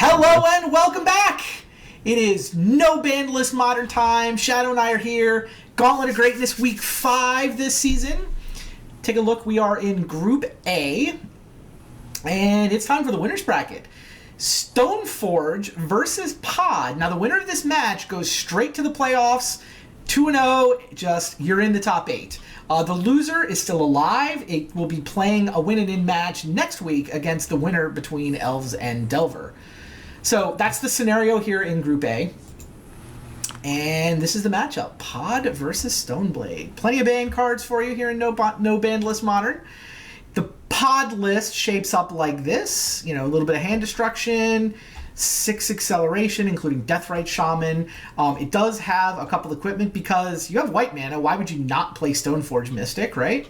Hello and welcome back! It is no banned list modern time. Shadow and I are here. Gauntlet of Greatness week 5 this season. Take a look. We are in Group A. And it's time for the winner's bracket. Stoneforge versus Pod. Now the winner of this match goes straight to the playoffs. 2-0, just you're in the top 8. The loser is still alive. It will be playing a win-and-in match next week against the winner between Elves and Delver. So that's the scenario here in Group A. And this is the matchup. Pod versus Stoneblade. Plenty of banned cards for you here in No Banned List Modern. The Pod list shapes up like this. You know, a little bit of hand destruction, 6 acceleration, including Deathrite Shaman. It does have a couple equipment because you have white mana. Why would you not play Stoneforge Mystic, right?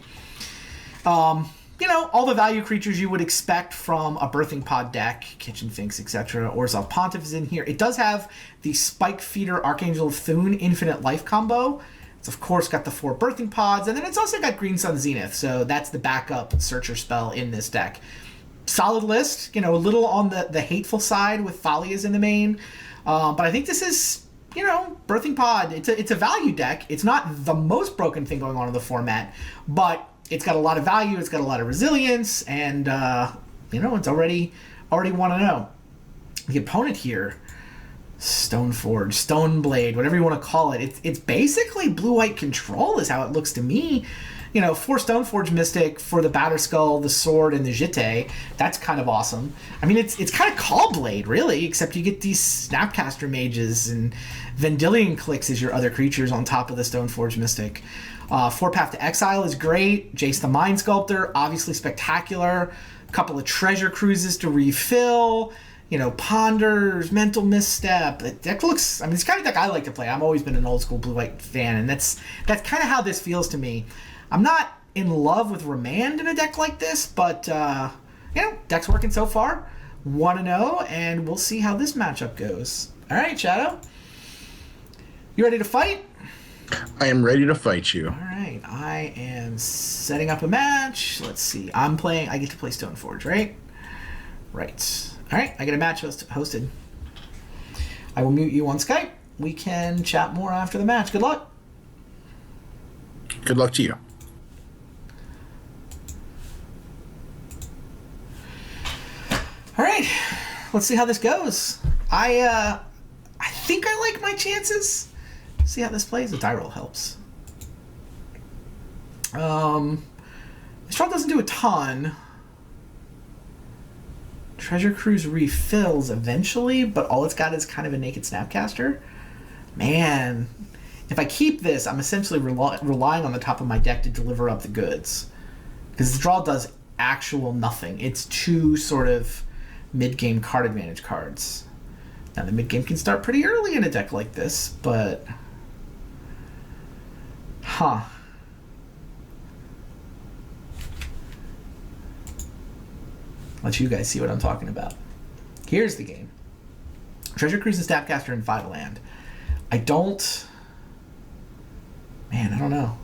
You know, all the value creatures you would expect from a Birthing Pod deck, Kitchen Finks, etc. Orzhov Pontiff is in here. It does have the Spike Feeder Archangel of Thune Infinite Life combo. It's, of course, got the 4 Birthing Pods, and then it's also got Green Sun Zenith, so that's the backup Searcher spell in this deck. Solid list, you know, a little on the hateful side with Thalia's in the main, but I think this is, you know, Birthing Pod. It's a value deck. It's not the most broken thing going on in the format, but it's got a lot of value, it's got a lot of resilience, and, you know, it's already 1-0. The opponent here, Stoneforge, Stoneblade, whatever you want to call it, it's basically blue-white control is how it looks to me. You know, 4 Stoneforge Mystic for the Batterskull, the Sword, and the Jitte. That's kind of awesome. I mean, it's kind of Callblade, really, except you get these Snapcaster Mages and Vendilion Clicks as your other creatures on top of the Stoneforge Mystic. 4 Path to Exile is great. Jace the Mind Sculptor, obviously spectacular. A couple of Treasure Cruises to refill. You know, Ponders, Mental Misstep. The deck looks, I mean, it's kind of deck I like to play. I've always been an old school blue-white fan, and that's kind of how this feels to me. I'm not in love with Remand in a deck like this, but, you know, deck's working so far. 1-0, and we'll see how this matchup goes. All right, Shadow. You ready to fight? I am ready to fight you. All right, I am setting up a match. Let's see. I get to play Stoneforge, right? Right. All right, I get a match hosted. I will mute you on Skype. We can chat more after the match. Good luck. Good luck to you. All right, let's see how this goes. I think I like my chances. See how this plays. The die roll helps. This draw doesn't do a ton. Treasure Cruise refills eventually, but all it's got is kind of a naked Snapcaster. Man, if I keep this, I'm essentially relying on the top of my deck to deliver up the goods. Because the draw does actual nothing. It's 2 sort of mid-game card advantage cards. Now, the mid-game can start pretty early in a deck like this, but... Huh. Let you guys see what I'm talking about. Here's the game. Treasure Cruise and Snapcaster in 5 land. I don't know.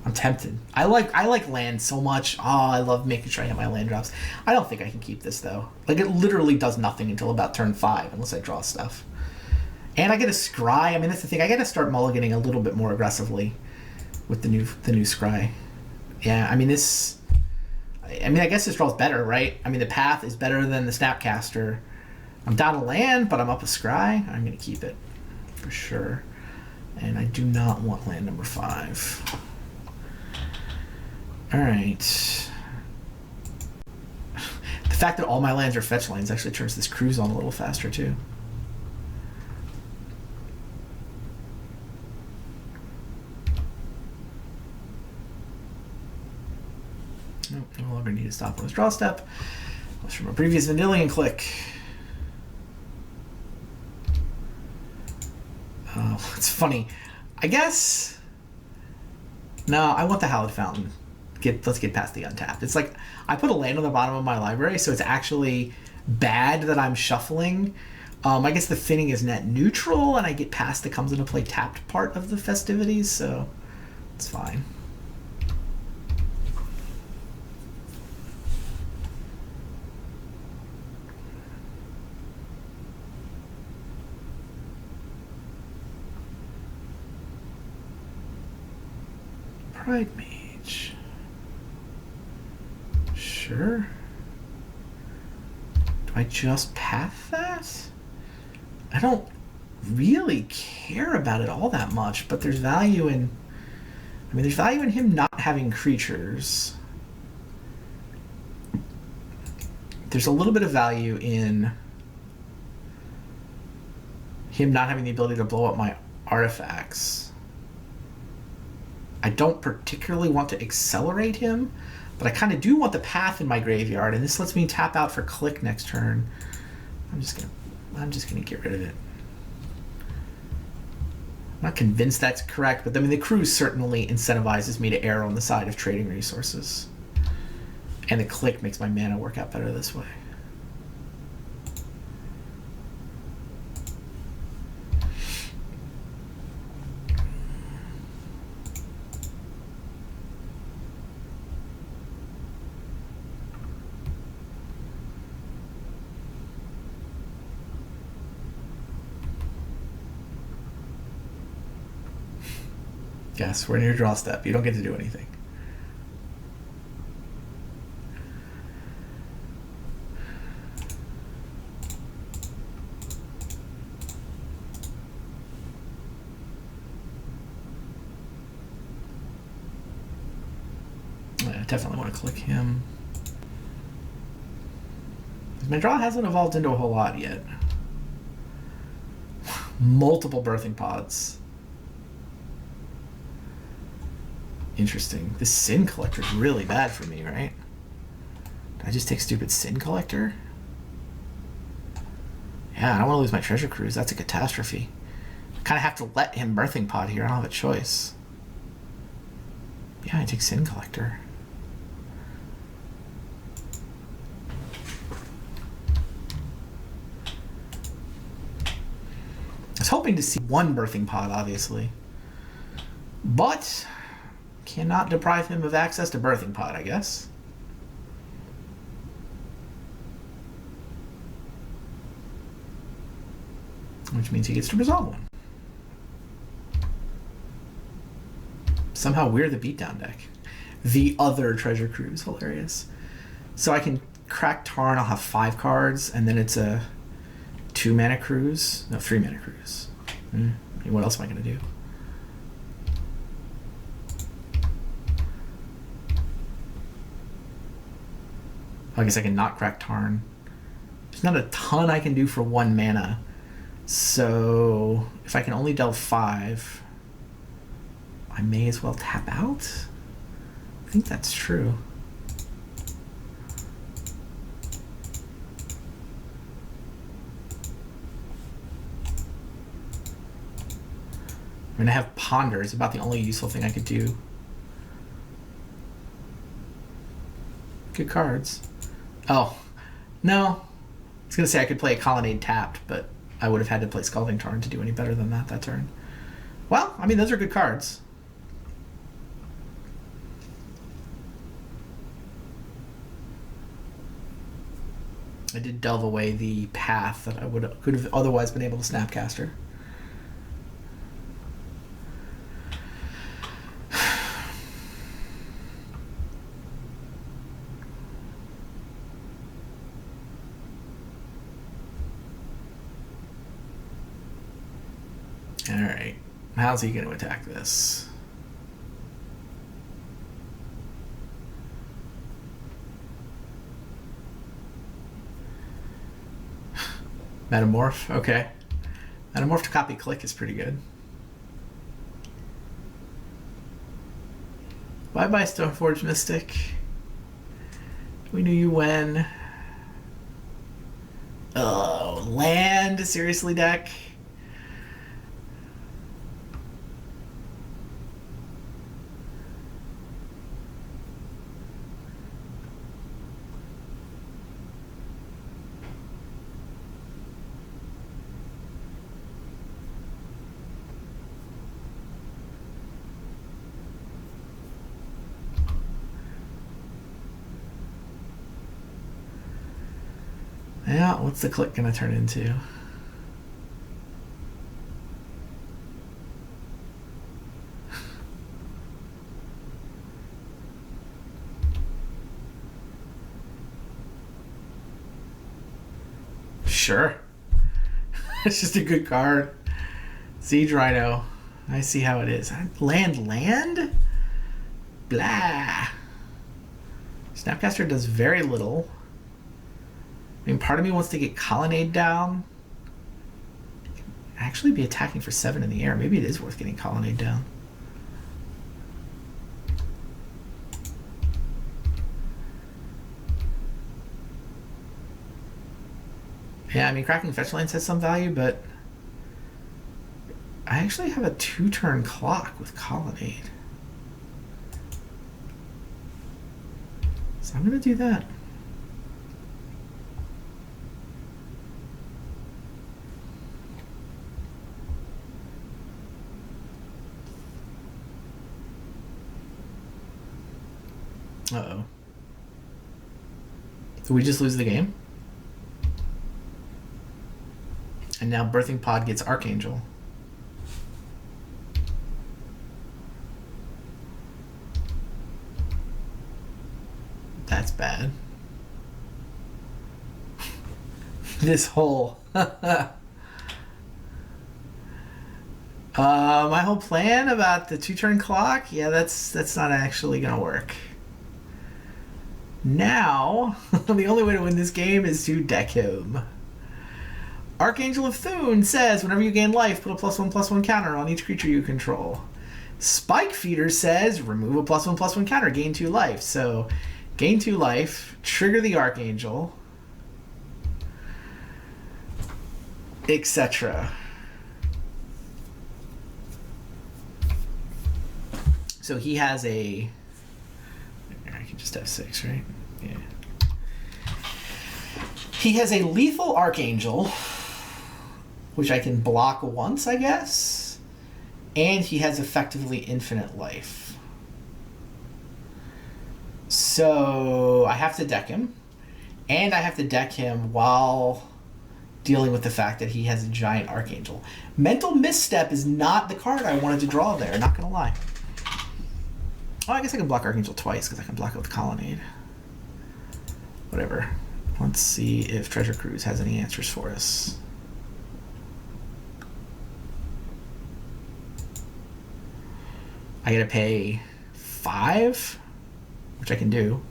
I'm tempted. I like land so much. Oh, I love making sure I hit my land drops. I don't think I can keep this, though. Like, it literally does nothing until about turn 5, unless I draw stuff. And I get a Scry. I mean, that's the thing. I got to start mulliganing a little bit more aggressively with the new Scry. Yeah, I mean, I guess this draw's better, right? I mean, the path is better than the Snapcaster. I'm down a land, but I'm up a Scry. I'm going to keep it for sure. And I do not want land number 5. All right. The fact that all my lands are fetch lands actually turns this cruise on a little faster, too. Nope, no longer need to stop on this draw step. That was from a previous Vendilion click. Oh, it's funny. I guess... No, I want the Hallowed Fountain. Let's get past the untapped. It's like, I put a land on the bottom of my library, so it's actually bad that I'm shuffling. I guess the thinning is net neutral, and I get past the comes into play tapped part of the festivities, so it's fine. Pride Mage. Sure. Do I just path that? I don't really care about it all that much, but there's value in... I mean, there's value in him not having creatures. There's a little bit of value in him not having the ability to blow up my artifacts. I don't particularly want to accelerate him, but I kind of do want the path in my graveyard, and this lets me tap out for click next turn. I'm just gonna get rid of it. I'm not convinced that's correct, but I mean the cruise certainly incentivizes me to err on the side of trading resources. And the click makes my mana work out better this way. Yes, we're in your draw step. You don't get to do anything. I definitely want to click him. My draw hasn't evolved into a whole lot yet. Multiple birthing pods. Interesting. This Sin Collector is really bad for me, right? Did I just take stupid Sin Collector? Yeah, I don't want to lose my Treasure Cruise. That's a catastrophe. I kind of have to let him Birthing Pod here. I don't have a choice. Yeah, I take Sin Collector. I was hoping to see one Birthing Pod, obviously. But... cannot deprive him of access to Birthing Pod, I guess. Which means he gets to resolve one. Somehow we're the beatdown deck. The other Treasure Cruise, hilarious. So I can crack Tarn, I'll have 5 cards, and then it's a 2 mana cruise. No, 3 mana cruise. What else am I going to do? I guess I can not crack Tarn. There's not a ton I can do for 1 mana. So if I can only delve 5, I may as well tap out? I think that's true. I mean, I have Ponder. It's about the only useful thing I could do. Good cards. Oh, no. I was going to say I could play a Colonnade tapped, but I would have had to play Scalding Tarn to do any better than that turn. Well, I mean, those are good cards. I did delve away the path that I could have otherwise been able to Snapcaster. Alright, how's he going to attack this? Metamorph, okay. Metamorph to copy click is pretty good. Bye-bye, Stoneforge Mystic. We knew you when. Oh, land? Seriously, deck? Yeah, what's the click gonna turn into? Sure. It's just a good card. Siege Rhino. I see how it is. Land? Blah. Snapcaster does very little. I mean, part of me wants to get Colonnade down. Actually be attacking for 7 in the air. Maybe it is worth getting Colonnade down. Yeah, I mean, cracking fetch lands has some value, but I actually have a 2-turn clock with Colonnade. So I'm going to do that. Uh-oh. Did we just lose the game? And now Birthing Pod gets Archangel. That's bad. This whole... my whole plan about the 2-turn clock, yeah, that's not actually gonna work. Now, the only way to win this game is to deck him. Archangel of Thune says, whenever you gain life, put a +1/+1 counter on each creature you control. Spike Feeder says, remove a +1/+1 counter, gain 2 life. So, gain 2 life, trigger the Archangel, etc. So he has a... I can just have 6, right? Yeah. He has a lethal Archangel, which I can block once, I guess. And he has effectively infinite life. So I have to deck him. And I have to deck him while dealing with the fact that he has a giant Archangel. Mental Misstep is not the card I wanted to draw there, not gonna lie. Oh, I guess I can block Archangel twice because I can block it with Colonnade. Whatever. Let's see if Treasure Cruise has any answers for us. I gotta pay 5, which I can do.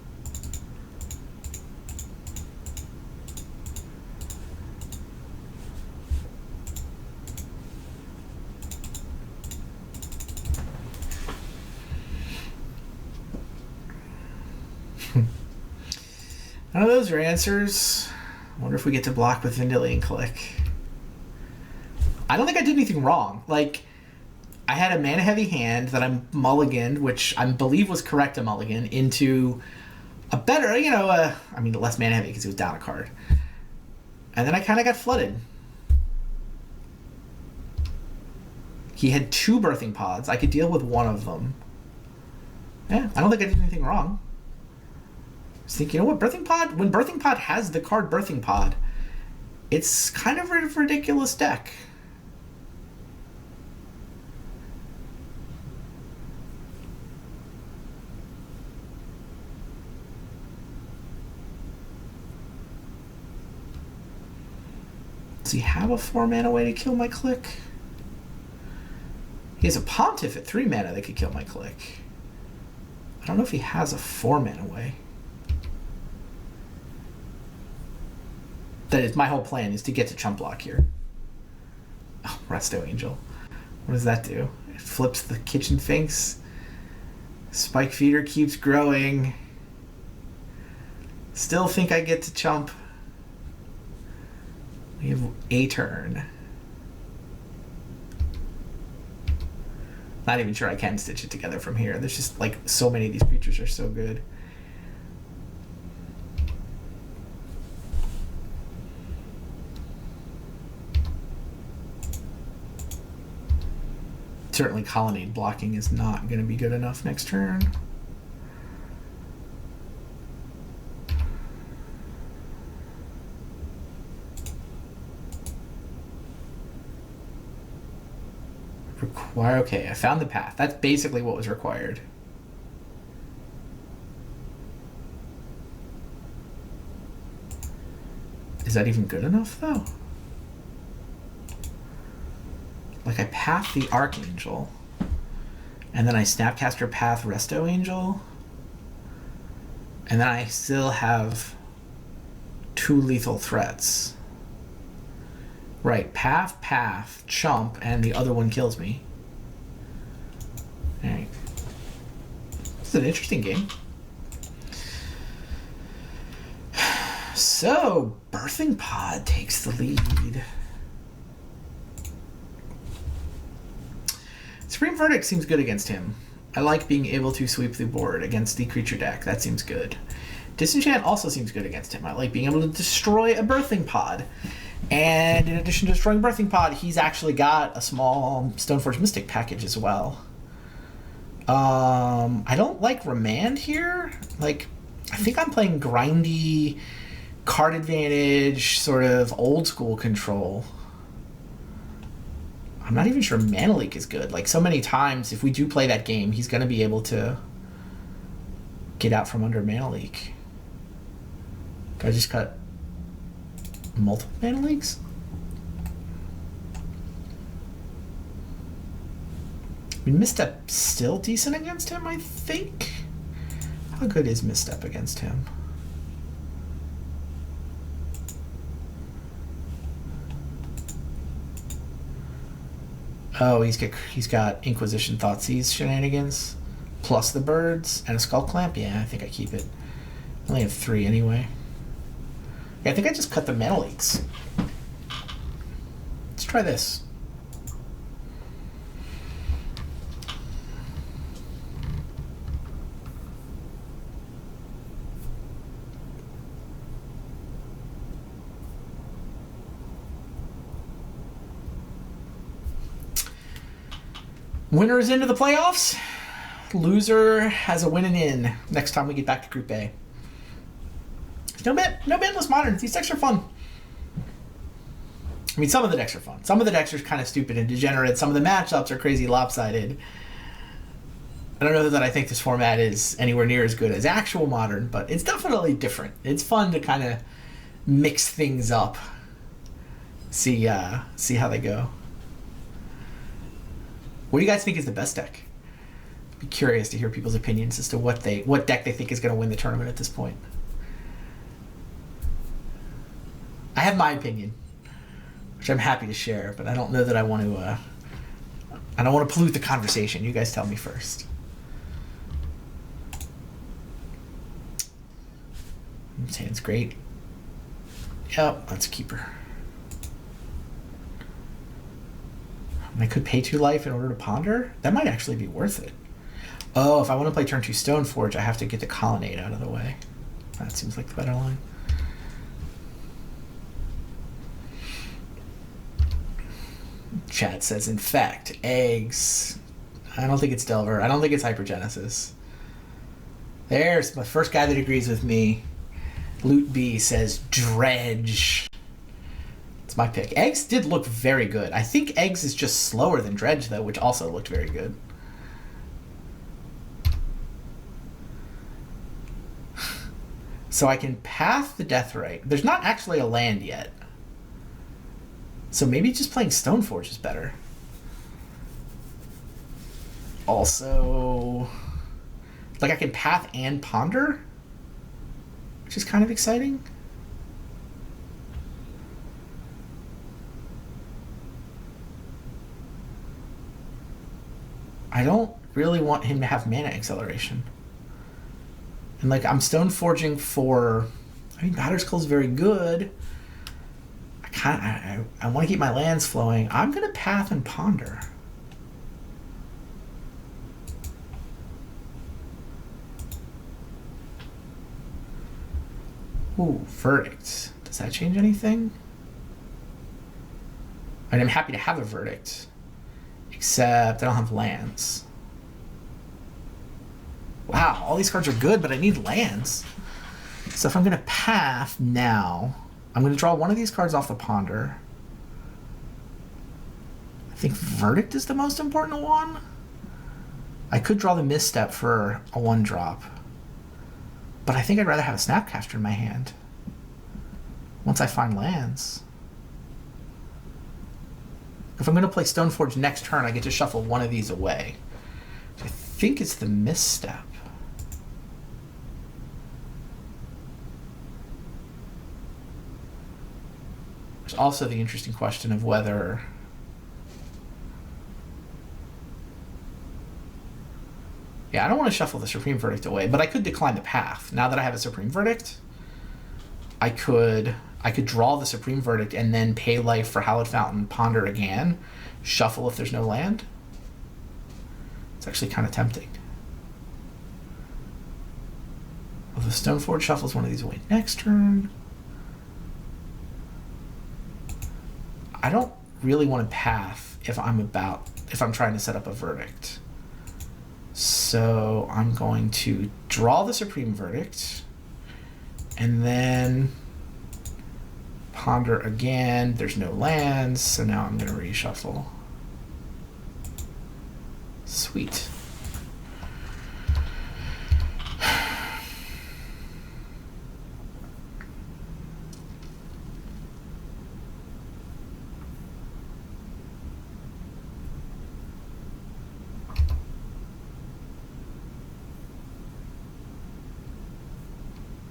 None of those are answers. I wonder if we get to block with Vendilion Click. I don't think I did anything wrong. Like, I had a mana-heavy hand that I mulliganed, which I believe was correct to mulligan, into a better, I mean, less mana-heavy because it was down a card. And then I kind of got flooded. He had 2 Birthing Pods. I could deal with one of them. Yeah, I don't think I did anything wrong. I was thinking, you know what, Birthing Pod, when Birthing Pod has the card Birthing Pod, it's kind of a ridiculous deck. Does he have a 4-mana way to kill my Click? He has a Pontiff at 3 mana that could kill my Click. I don't know if he has a 4-mana way. That is, my whole plan is to get to Chump Block here. Oh, Resto Angel. What does that do? It flips the Kitchen Finks. Spike Feeder keeps growing. Still think I get to Chump. We have a turn. Not even sure I can stitch it together from here. There's just, like, so many of these creatures are so good. Certainly Colonnade blocking is not going to be good enough next turn. Okay, I found the path. That's basically what was required. Is that even good enough, though? Like, I path the Archangel, and then I Snapcaster path Resto Angel, and then I still have 2 lethal threats. Right, path, chump, and the other one kills me. Alright. This is an interesting game. So, Birthing Pod takes the lead. Supreme Verdict seems good against him. I like being able to sweep the board against the creature deck. That seems good. Disenchant also seems good against him. I like being able to destroy a Birthing Pod. And in addition to destroying Birthing Pod, he's actually got a small Stoneforge Mystic package as well. I don't like Remand here. Like, I think I'm playing grindy, card advantage, sort of old school control. I'm not even sure Mana Leak is good. Like, so many times, if we do play that game, he's going to be able to get out from under Mana Leak. I just cut multiple Mana Leaks? I mean, Misstep still decent against him, I think. How good is Misstep against him? Oh, he's got Inquisition Thoughtseize shenanigans, plus the birds and a Skull Clamp. Yeah, I think I keep it. I only have 3 anyway. Yeah, I think I just cut the Mana Leaks. Let's try this. Winner is into the playoffs. Loser has a win and in next time we get back to Group A. No bandless modern. These decks are fun. I mean, some of the decks are fun. Some of the decks are kind of stupid and degenerate. Some of the matchups are crazy lopsided. I don't know that I think this format is anywhere near as good as actual modern, but it's definitely different. It's fun to kind of mix things up. See how they go. What do you guys think is the best deck? I'd be curious to hear people's opinions as to what deck they think is going to win the tournament at this point. I have my opinion, which I'm happy to share, but I don't know that I want to. I don't want to pollute the conversation. You guys tell me first. This hand's great. Yep, that's a keeper. I could pay 2 life in order to ponder. That might actually be worth it. Oh, if I want to play turn 2 Stoneforge, I have to get the Colonnade out of the way. That seems like the better line. Chat says Infect, Eggs. I don't think it's Delver. I don't think it's Hypergenesis. There's my first guy that agrees with me. Loot B says Dredge. It's my pick. Eggs did look very good. I think Eggs is just slower than Dredge, though, which also looked very good. So I can path the Deathrite. There's not actually a land yet. So maybe just playing Stoneforge is better. Also, like I can path and ponder, which is kind of exciting. I don't really want him to have mana acceleration. And like I'm Stoneforging for, I mean, Batterskull's very good. I want to keep my lands flowing. I'm gonna path and ponder. Ooh, Verdict. Does that change anything? And I'm happy to have a Verdict. Except I don't have lands. Wow, all these cards are good, but I need lands. So if I'm going to path now, I'm going to draw one of these cards off the ponder. I think Verdict is the most important one. I could draw the Misstep for a 1-drop. But I think I'd rather have a Snapcaster in my hand. Once I find lands. If I'm going to play Stoneforge next turn, I get to shuffle one of these away. So I think it's the misstep. There's also the interesting question of whether... Yeah, I don't want to shuffle the Supreme Verdict away, but I could decline the path. Now that I have a Supreme Verdict, I could draw the Supreme Verdict and then pay life for Hallowed Fountain, ponder again, shuffle if there's no land. It's actually kind of tempting. Well, the Stoneforge shuffles one of these away next turn. I don't really want to path if I'm trying to set up a verdict. So I'm going to draw the Supreme Verdict and then ponder again. There's no lands, so now I'm going to reshuffle. Sweet.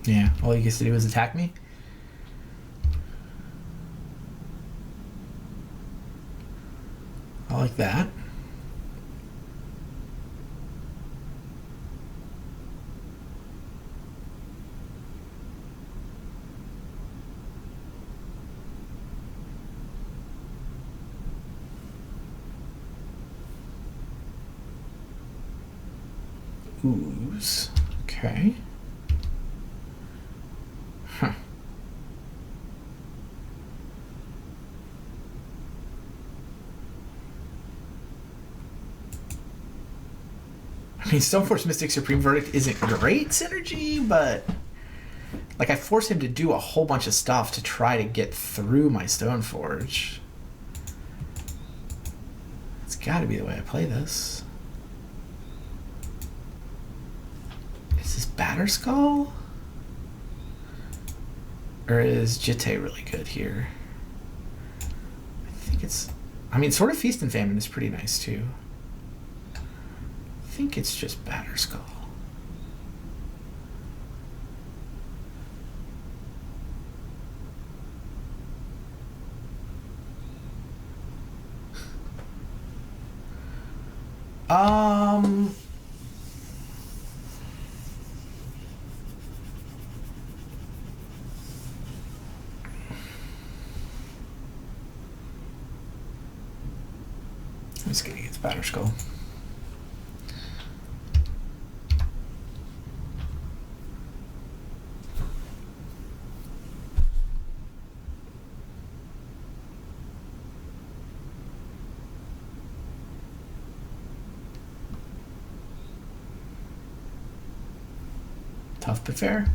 Yeah, all he gets to do is attack me. I like that. Ooze. Okay. Huh. I mean, Stoneforge Mystic Supreme Verdict isn't great synergy, but like I force him to do a whole bunch of stuff to try to get through my Stoneforge. It's got to be the way I play this. Is this Batterskull? Or is Jitte really good here? I think it's... I mean, Sword of Feast and Famine is pretty nice, too. I think it's just Batterskull. I'm just gonna get the Batterskull. Tough but fair.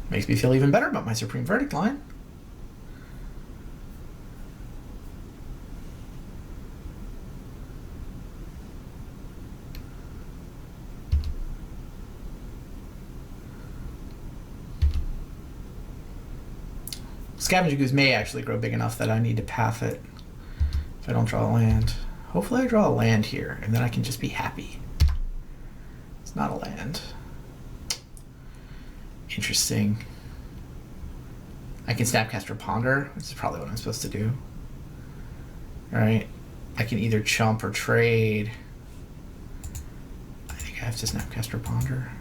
Makes me feel even better about my Supreme Verdict line. Scavenging Ooze may actually grow big enough that I need to path it if I don't draw a land. Hopefully I draw a land here, and then I can just be happy. It's not a land. Interesting. I can Snapcaster Ponder, which is probably what I'm supposed to do. Alright. I can either chump or trade. I think I have to Snapcaster Ponder.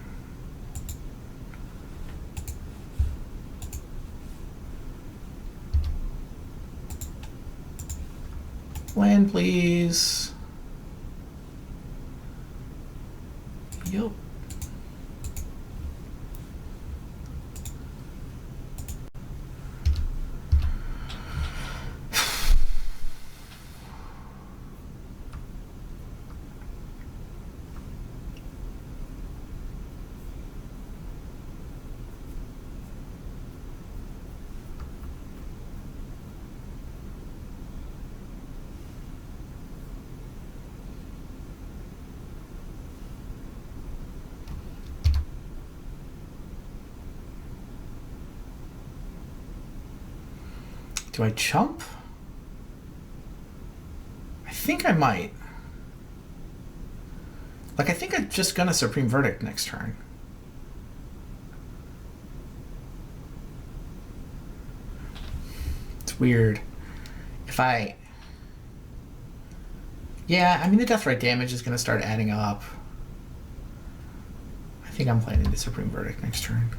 Land, please. Yup. Do I chump? I think I might. Like, I think I'm just gonna Supreme Verdict next turn. It's weird. If I... Yeah, I mean, the Deathrite damage is gonna start adding up. I think I'm planning the Supreme Verdict next turn.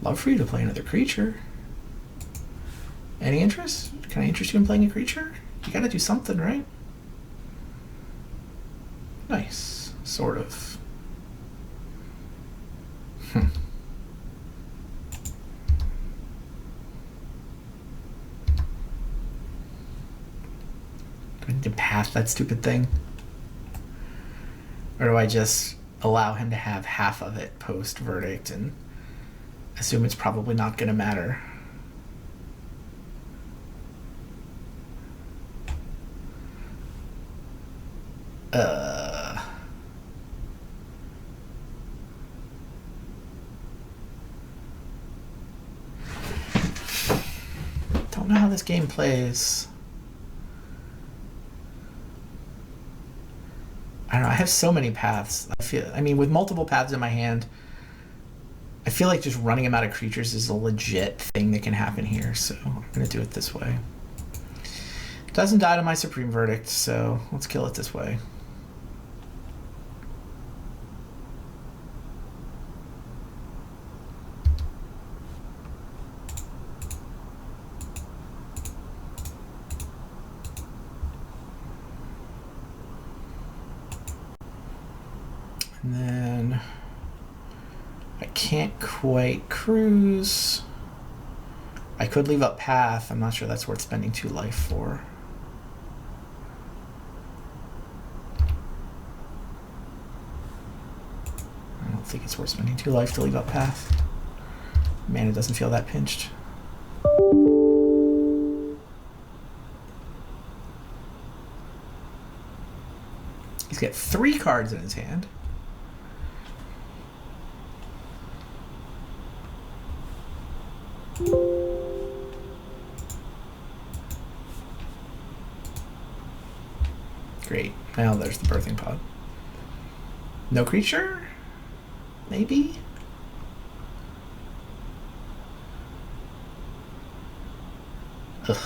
Love for you to play another creature. Any interest? Can I interest you in playing a creature? You gotta do something, right? Nice. Sort of. Do I need to path that stupid thing? Or do I just allow him to have half of it post-verdict and assume it's probably not going to matter? Don't know how this game plays. I don't know, I have so many paths. I mean, with multiple paths in my hand, I feel like just running him out of creatures is a legit thing that can happen here, so I'm going to do it this way. Doesn't die to my Supreme Verdict, so let's kill it this way. And then I can't quite cruise. I could leave up path. I'm not sure that's worth spending 2 life for. I don't think it's worth spending 2 life to leave up path. Mana doesn't feel that pinched. He's got 3 cards in his hand. Great. Now there's the birthing pod. No creature? Maybe? Ugh.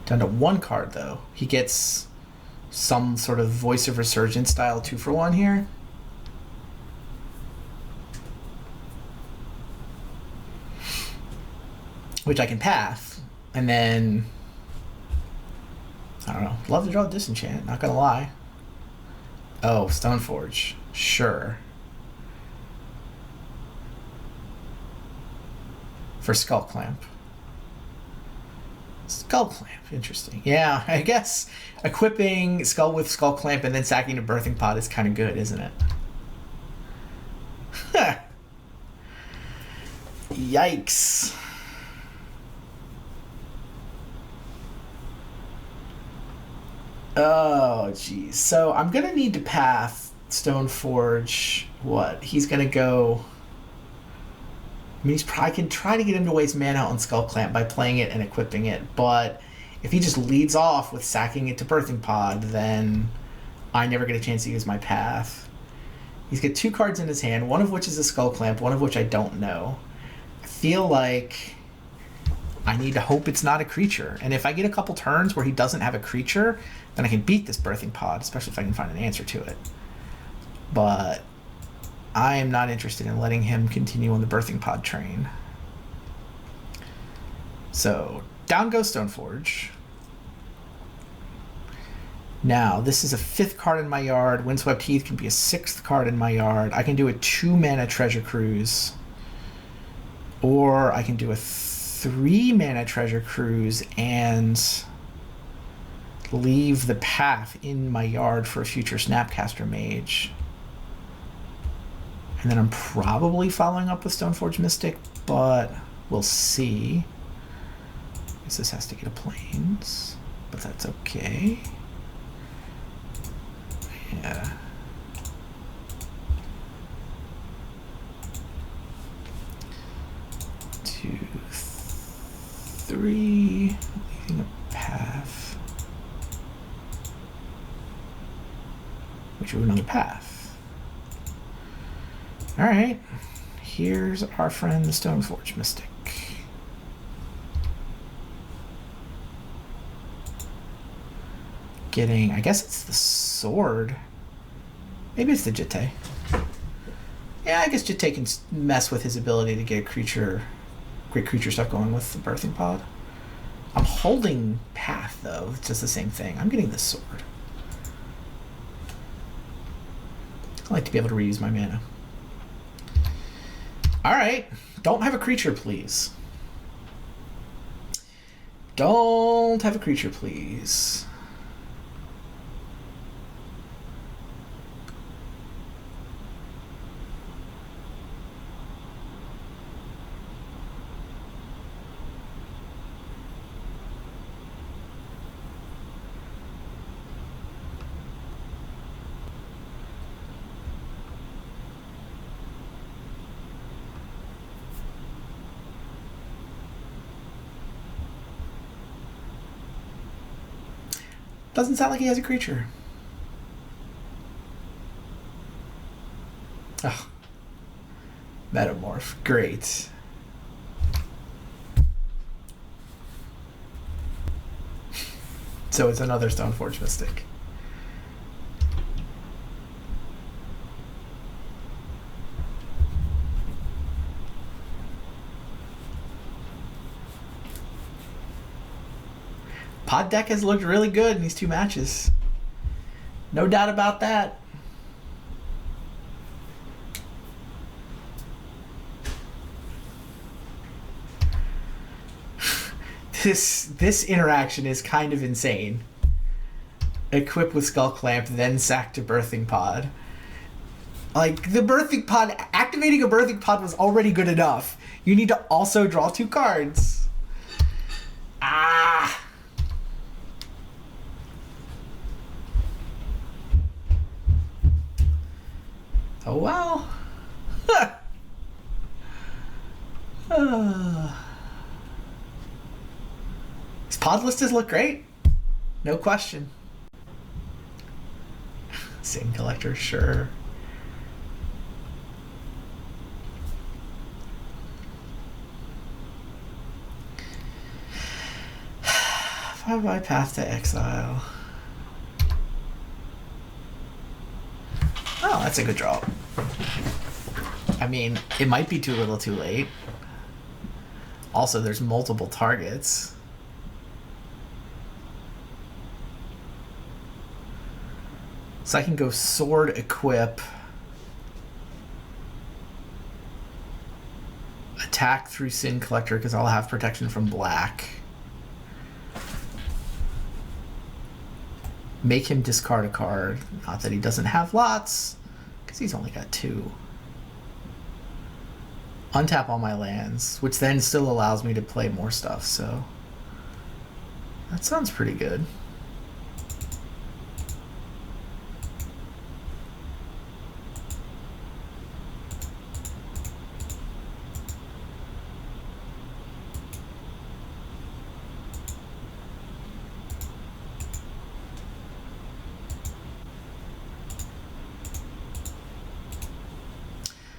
Down to 1 card, though. He gets some sort of Voice of Resurgence style 2-for-1 here. Which I can path, and then I don't know. Love to draw a Disenchant, not gonna lie. Oh, Stoneforge. Sure. For Skull Clamp. Skull Clamp, interesting. Yeah, I guess equipping Skull with Skull Clamp and then sacking a Birthing Pod is kind of good, isn't it? Yikes. Oh, geez. So I'm going to need to path Stoneforge. What? He's going to go... I mean, I can try to get him to waste mana on Skull Clamp by playing it and equipping it, but if he just leads off with sacking it to Birthing Pod, then I never get a chance to use my path. He's got 2 cards in his hand, one of which is a Skull Clamp, one of which I don't know. I feel like I need to hope it's not a creature. And if I get a couple turns where he doesn't have a creature, then I can beat this Birthing Pod, especially if I can find an answer to it. But I am not interested in letting him continue on the Birthing Pod train. So, down goes Stoneforge. Now, this is a 5th card in my yard. Windswept Heath can be a 6th card in my yard. I can do a 2-mana Treasure Cruise. Or I can do a 3-mana Treasure Cruise and leave the path in my yard for a future Snapcaster Mage. And then I'm probably following up with Stoneforge Mystic, but we'll see. I guess this has to get a plains, but that's okay. Yeah. Two, three, leaving a path. We drew another path. Alright, here's our friend the Stoneforge Mystic. Getting, I guess it's the sword. Maybe it's the Jitte. Yeah, I guess Jitte can mess with his ability to get great creature stuff going with the Birthing Pod. I'm holding path though, it's just the same thing. I'm getting the sword. I like to be able to reuse my mana. Alright, don't have a creature, please. Don't have a creature, please. Doesn't sound like he has a creature. Oh. Metamorph. Great. So it's another Stoneforge Mystic. Pod deck has looked really good in these two matches. No doubt about that. This interaction is kind of insane. Equip with Skull Clamp, then sack to Birthing Pod. Like, the Birthing Pod, activating a Birthing Pod was already good enough. You need to also draw 2 cards. Ah! Oh well. These pod listers look great. No question. Sin Collector, sure. Five by Path to Exile. Oh, that's a good draw. I mean, it might be too little too late. Also, there's multiple targets. So I can go sword, equip, attack through Sin Collector because I'll have protection from black. Make him discard a card. Not that he doesn't have lots, because he's only got 2. Untap all my lands, which then still allows me to play more stuff, so that sounds pretty good.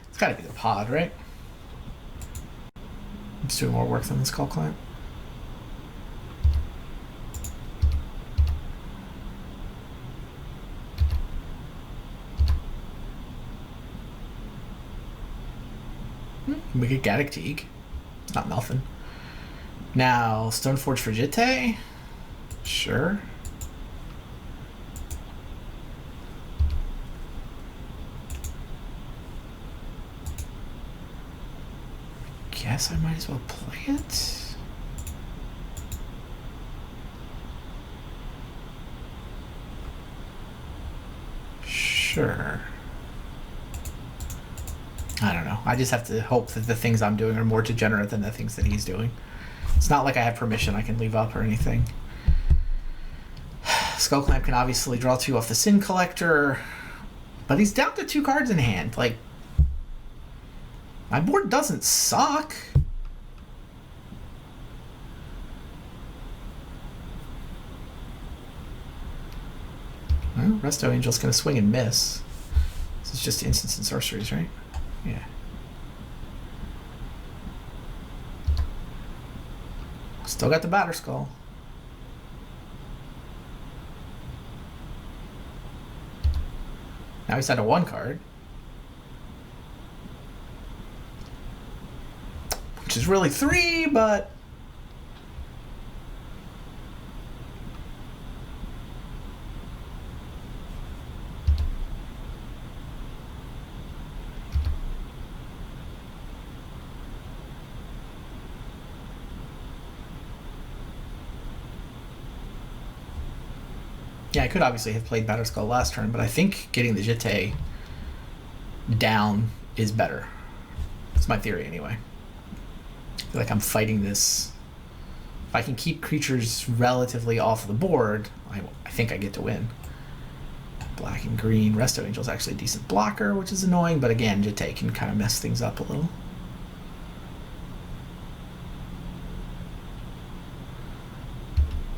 It's gotta be the pod, right? It's doing more work than the Skull Clamp. We get Gaddock Teague. It's not nothing. Now, Stoneforge for Jitte? Sure. Guess I might as well play it. Sure. I just have to hope that the things I'm doing are more degenerate than the things that he's doing. It's not like I have permission I can leave up or anything. Skullclamp can obviously draw 2 off the Sin Collector, but he's down to 2 cards in hand. Like, my board doesn't suck. Well, Resto Angel's going to swing and miss. This is just instants and sorceries, right? Yeah. Still got the Batter Skull. Now he's had a 1 card. Which is really 3, but... Yeah, I could obviously have played Batter Skull last turn, but I think getting the Jitte down is better. That's my theory, anyway. I feel like I'm fighting this. If I can keep creatures relatively off the board, I think I get to win. Black and green. Resto Angel's actually a decent blocker, which is annoying, but again, Jitte can kind of mess things up a little.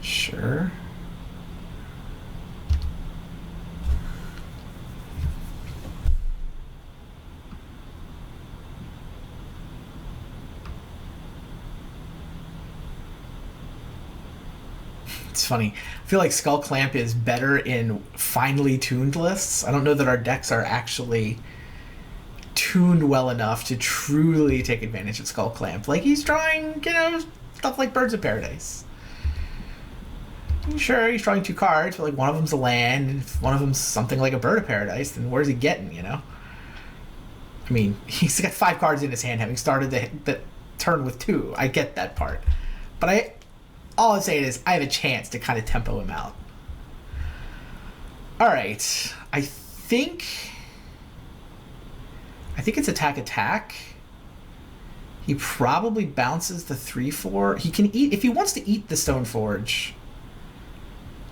Sure. It's funny. I feel like Skullclamp is better in finely tuned lists. I don't know that our decks are actually tuned well enough to truly take advantage of Skullclamp. Like, he's drawing, stuff like Birds of Paradise. Sure, he's drawing 2 cards, but like one of them's a land, and if one of them's something like a Bird of Paradise, then where's he getting, I mean, he's got 5 cards in his hand, having started the turn with 2. I get that part. But all I'm saying is I have a chance to kind of tempo him out. All right. I think it's attack. He probably bounces the 3/4. He can eat, if he wants to eat the Stoneforge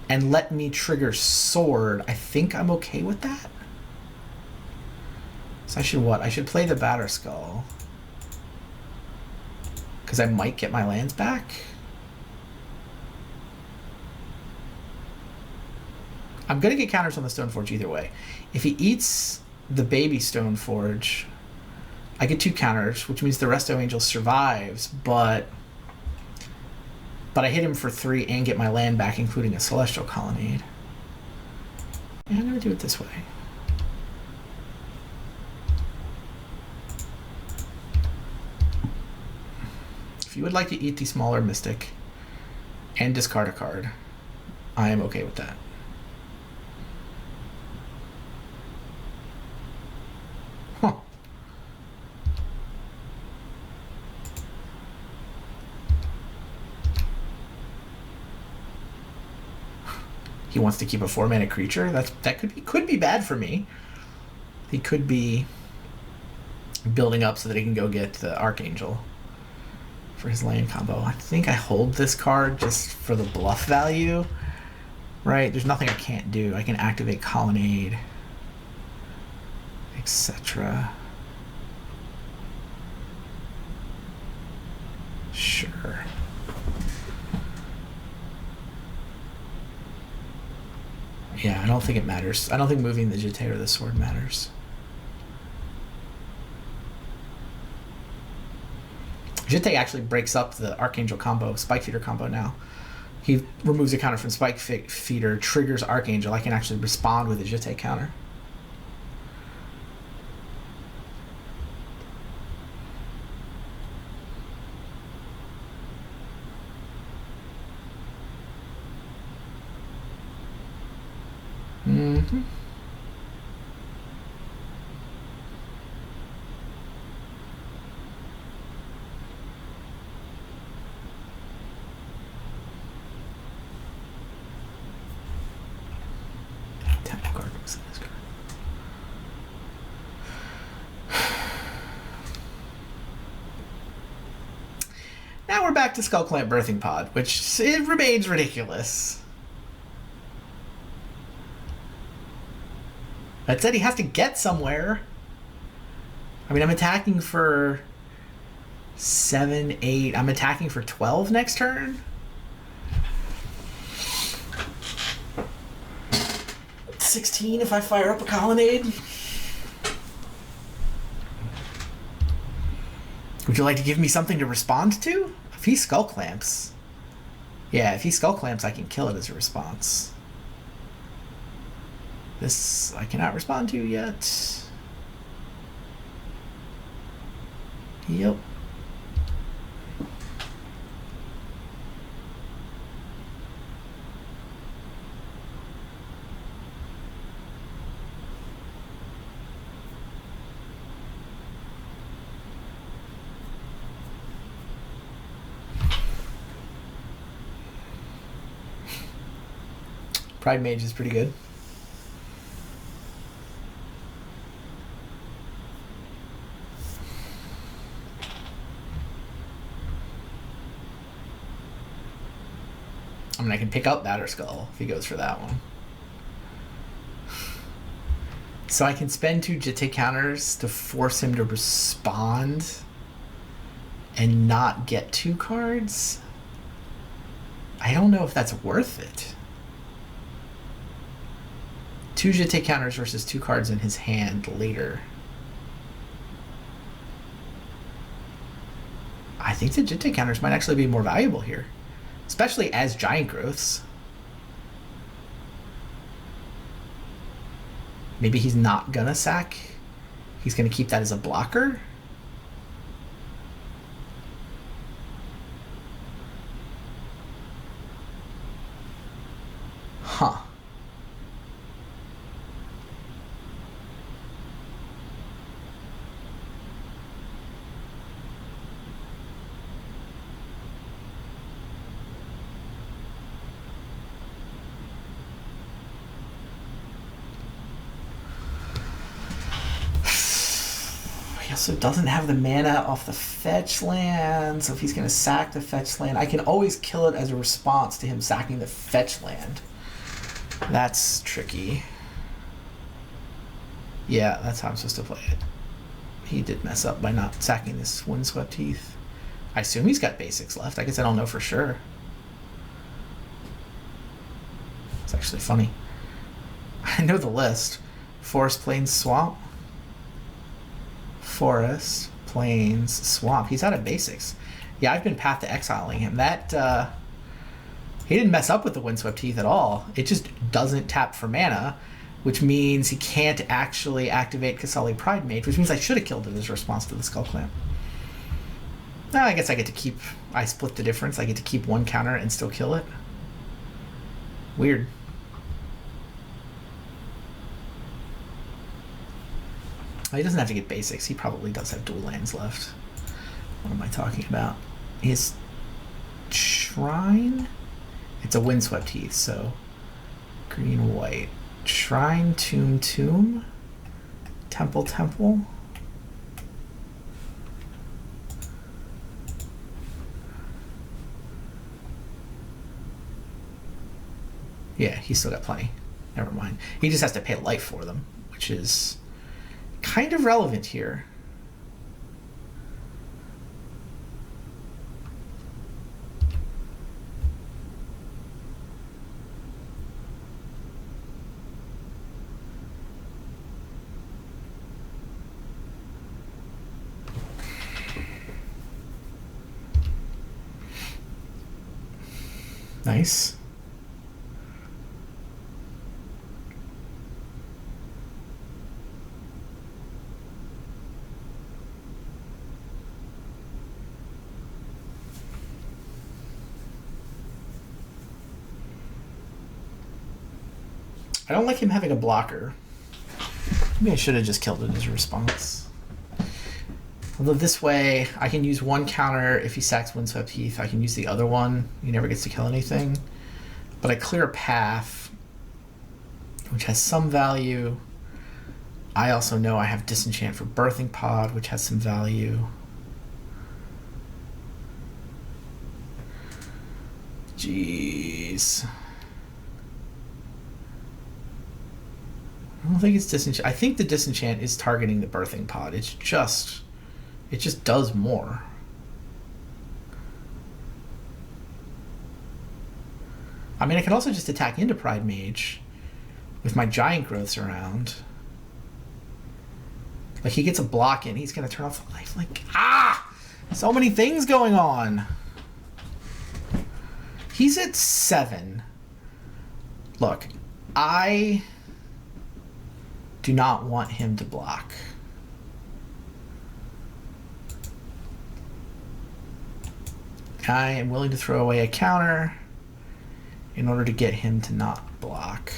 and let me trigger Sword, I think I'm okay with that. So I should what? I should play the Batter Skull. Because I might get my lands back. I'm going to get counters on the Stoneforge either way. If he eats the baby Stoneforge, I get 2 counters, which means the Resto Angel survives, but I hit him for 3 and get my land back, including a Celestial Colonnade. Yeah, I'm going to do it this way. If you would like to eat the smaller Mystic and discard a card, I am okay with that. Huh. He wants to keep a 4-mana creature. That could be bad for me. He could be building up so that he can go get the Archangel for his land combo. I think I hold this card just for the bluff value. Right? There's nothing I can't do. I can activate Colonnade, etc. Sure. Yeah, I don't think it matters. I don't think moving the Jitte or the Sword matters. Jitte actually breaks up the Archangel combo, Spike Feeder combo now. He removes a counter from Spike Feeder, triggers Archangel. I can actually respond with a Jitte counter. Mm-hmm. Temple card was in this card. Now we're back to Skullclamp Birthing Pod, which it remains ridiculous. That said, he has to get somewhere. I mean, I'm attacking for 7, 8. I'm attacking for 12 next turn. 16 if I fire up a colonnade. Would you like to give me something to respond to? If he skull clamps. Yeah, if he skull clamps, I can kill it as a response. This I cannot respond to yet. Yep. Pride Mage is pretty good. I mean, I can pick up Batterskull if he goes for that one. So I can spend 2 Jitte counters to force him to respond and not get 2 cards? I don't know if that's worth it. 2 Jitte counters versus 2 cards in his hand later. I think the Jitte counters might actually be more valuable here, especially as giant growths. Maybe he's not gonna sack. He's gonna keep that as a blocker. Huh. He also doesn't have the mana off the fetch land, so if he's going to sack the fetch land, I can always kill it as a response to him sacking the fetch land. That's tricky. Yeah, that's how I'm supposed to play it. He did mess up by not sacking this Windswept Heath. I assume he's got basics left. I guess I don't know for sure. It's actually funny. I know the list. Forest, Plains, Swamp. Forest, Plains, Swamp. He's out of basics. Yeah, I've been Path to Exiling him. That, he didn't mess up with the Windswept Heath at all. It just doesn't tap for mana, which means he can't actually activate Kasali Pride Mage, which means I should have killed it as a response to the Skull Clamp. Now I guess I get to keep... I split the difference. I get to keep 1 counter and still kill it. Weird. He doesn't have to get basics. He probably does have dual lands left. What am I talking about? His Shrine? It's a Windswept Heath, so green, white. Shrine, Tomb. Temple. Yeah, he's still got plenty. Never mind. He just has to pay life for them, which is kind of relevant here. Nice. I don't like him having a blocker. Maybe I should have just killed it as a response. Although this way, I can use 1 counter if he sacks Windswept Heath. I can use the other one. He never gets to kill anything. But I clear a path, which has some value. I also know I have Disenchant for Birthing Pod, which has some value. Jeez. I don't think it's disenchant. I think the disenchant is targeting the birthing pod. It just does more. I mean, I can also just attack into Pride Mage with my giant growths around. Like, he gets a block in, he's gonna turn off the life. Like, so many things going on. He's at 7. Look, I do not want him to block. I am willing to throw away a counter in order to get him to not block.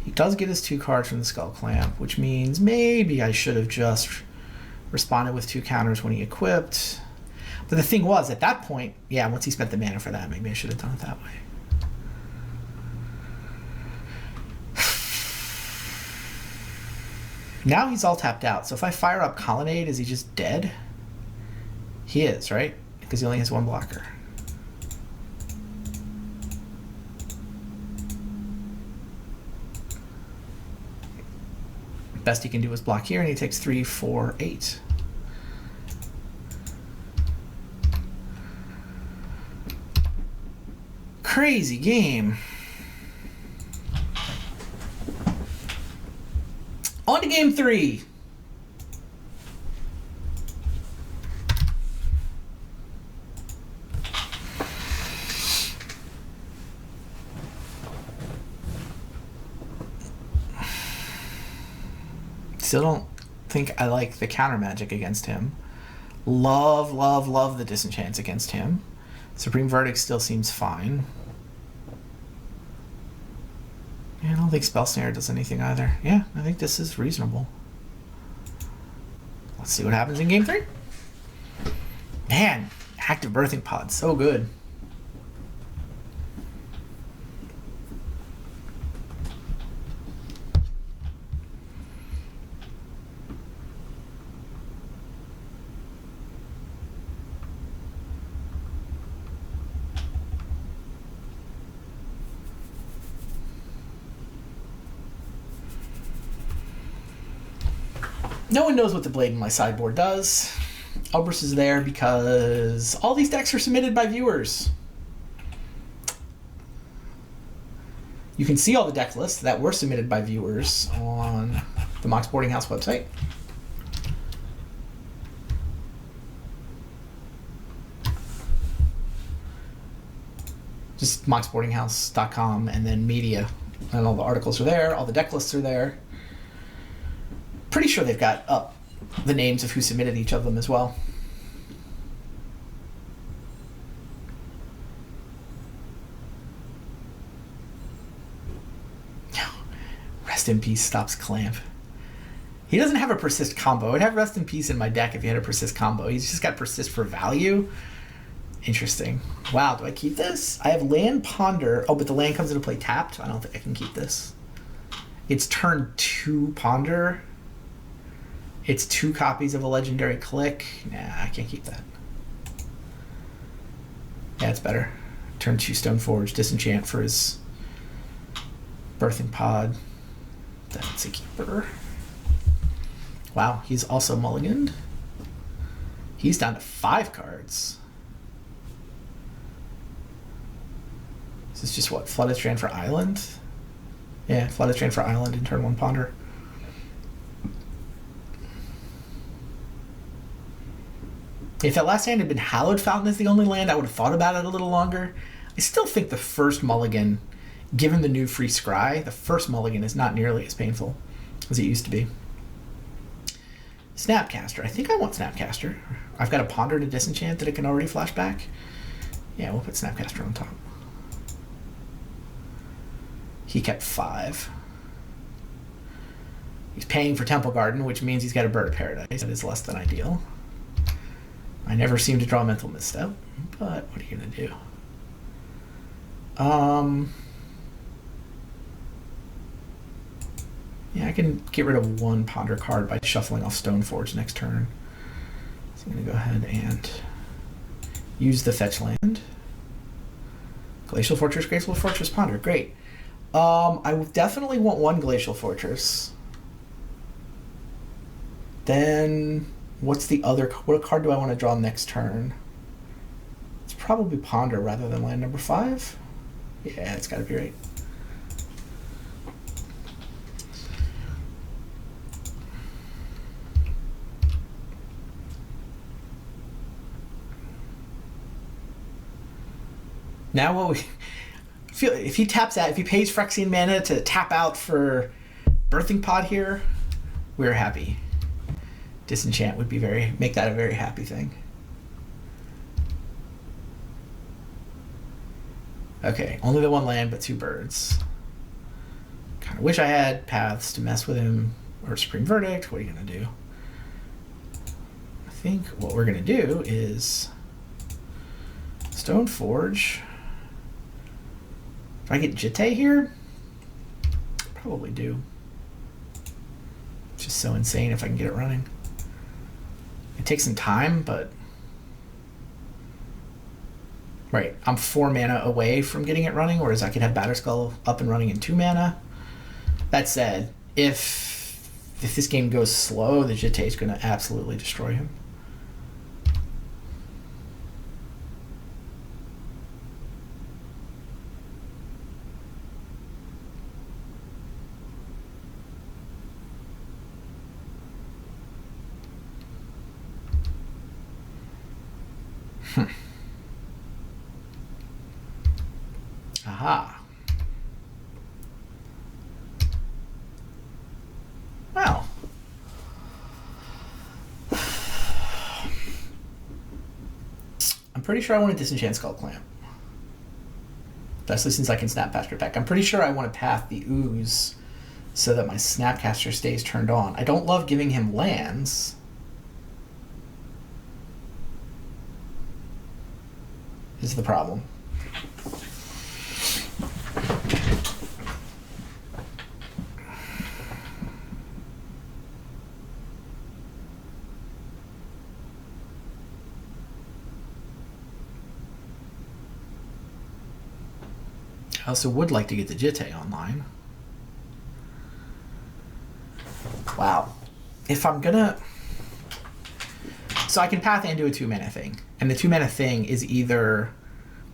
He does get his 2 cards from the Skull Clamp, which means maybe I should have just responded with 2 counters when he equipped. But the thing was, at that point, yeah, once he spent the mana for that, maybe I should have done it that way. Now he's all tapped out, so if I fire up Colonnade, is he just dead? He is, right? Because he only has 1 blocker. Best he can do is block here, and he takes 3, 4, 8. Crazy game. On to game 3. Still don't think I like the counter magic against him. Love, love, love the disenchants against him. Supreme Verdict still seems fine. Yeah, I don't think Spell Snare does anything either. Yeah, I think this is reasonable. Let's see what happens in game 3. Man, active birthing pod, so good. No one knows what the blade in my sideboard does. Elbrus is there because all these decks are submitted by viewers. You can see all the deck lists that were submitted by viewers on the Mox Boarding House website. Just moxboardinghouse.com, and then media. And all the articles are there, all the deck lists are there. Pretty sure they've got up the names of who submitted each of them as well. Rest in Peace stops Clamp. He doesn't have a Persist combo. I'd have Rest in Peace in my deck if he had a Persist combo. He's just got Persist for value. Interesting. Wow, do I keep this? I have Land Ponder. Oh, but the land comes into play tapped? I don't think I can keep this. It's turn 2 Ponder. It's 2 copies of a Legendary Click. Nah, I can't keep that. Yeah, it's better. Turn 2 Stoneforge, disenchant for his birthing pod. That's a keeper. Wow, he's also mulliganed. He's down to 5 cards. This is just what? Flooded Strand for Island? Yeah, Flooded Strand for Island in turn 1 Ponder. If that last hand had been Hallowed Fountain as the only land, I would have thought about it a little longer. I still think the first mulligan, given the new free scry, the first mulligan is not nearly as painful as it used to be. Snapcaster. I think I want Snapcaster. I've got a Ponder and a Disenchant that it can already flash back. Yeah, we'll put Snapcaster on top. He kept 5. He's paying for Temple Garden, which means he's got a Bird of Paradise. That is less than ideal. I never seem to draw Mental Misstep, but what are you going to do? Yeah, I can get rid of 1 Ponder card by shuffling off Stoneforge next turn. So I'm going to go ahead and use the fetch land. Glacial Fortress, Glacial Fortress, Ponder. Great. I definitely want one Glacial Fortress. Then, what's the other... What card do I want to draw next turn? It's probably Ponder rather than land number 5. Yeah, it's got to be right. Now what we... If he taps out, if he pays Phyrexian mana to tap out for Birthing Pod here, we're happy. Disenchant would be make that a very happy thing. Okay, only the one land, but 2 birds. Kind of wish I had paths to mess with him, or Supreme Verdict. What are you gonna do? I think what we're gonna do is Stoneforge. Do I get Jitte here? Probably do. It's just so insane if I can get it running. It takes some time, but... Right, I'm 4 mana away from getting it running, whereas I could have Batterskull up and running in 2 mana. That said, if this game goes slow, the Jitte is going to absolutely destroy him. Aha. Well. I'm pretty sure I want to disenchant Skull Clamp. Especially since I can Snapcaster Peck. I'm pretty sure I want to path the Ooze so that my Snapcaster stays turned on. I don't love giving him lands. Is the problem. I also would like to get the Jitte online. Wow. If I'm gonna... So I can path and do a 2-mana thing. And the 2-mana thing is either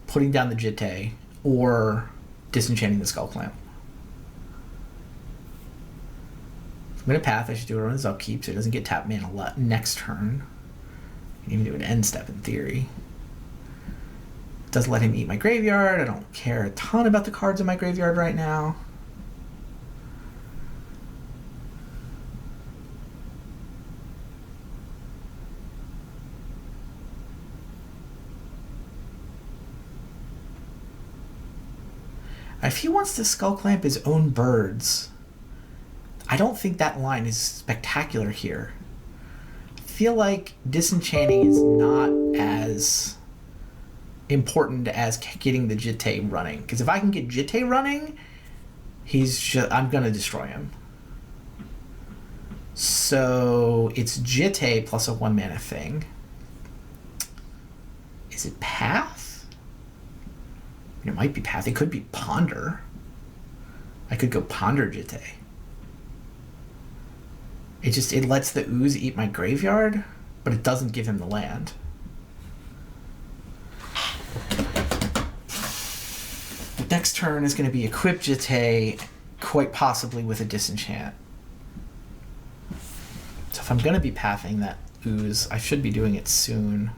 putting down the Jitte or disenchanting the Skull Clamp. If I'm gonna path, I should do it on his upkeep so it doesn't get tapped mana next turn. I can even do an end step in theory. Does let him eat my graveyard. I don't care a ton about the cards in my graveyard right now. If he wants to Skull Clamp his own birds, I don't think that line is spectacular here. I feel like disenchanting is not as important as getting the Jitte running. Because if I can get Jitte running, I'm going to destroy him. So it's Jitte plus a 1-mana thing. Is it Path? It might be Path. It could be Ponder. I could go Ponder Jitte. It lets the Ooze eat my graveyard, but it doesn't give him the land. The next turn is going to be Equip Jitte, quite possibly with a Disenchant. So if I'm going to be pathing that Ooze, I should be doing it soon.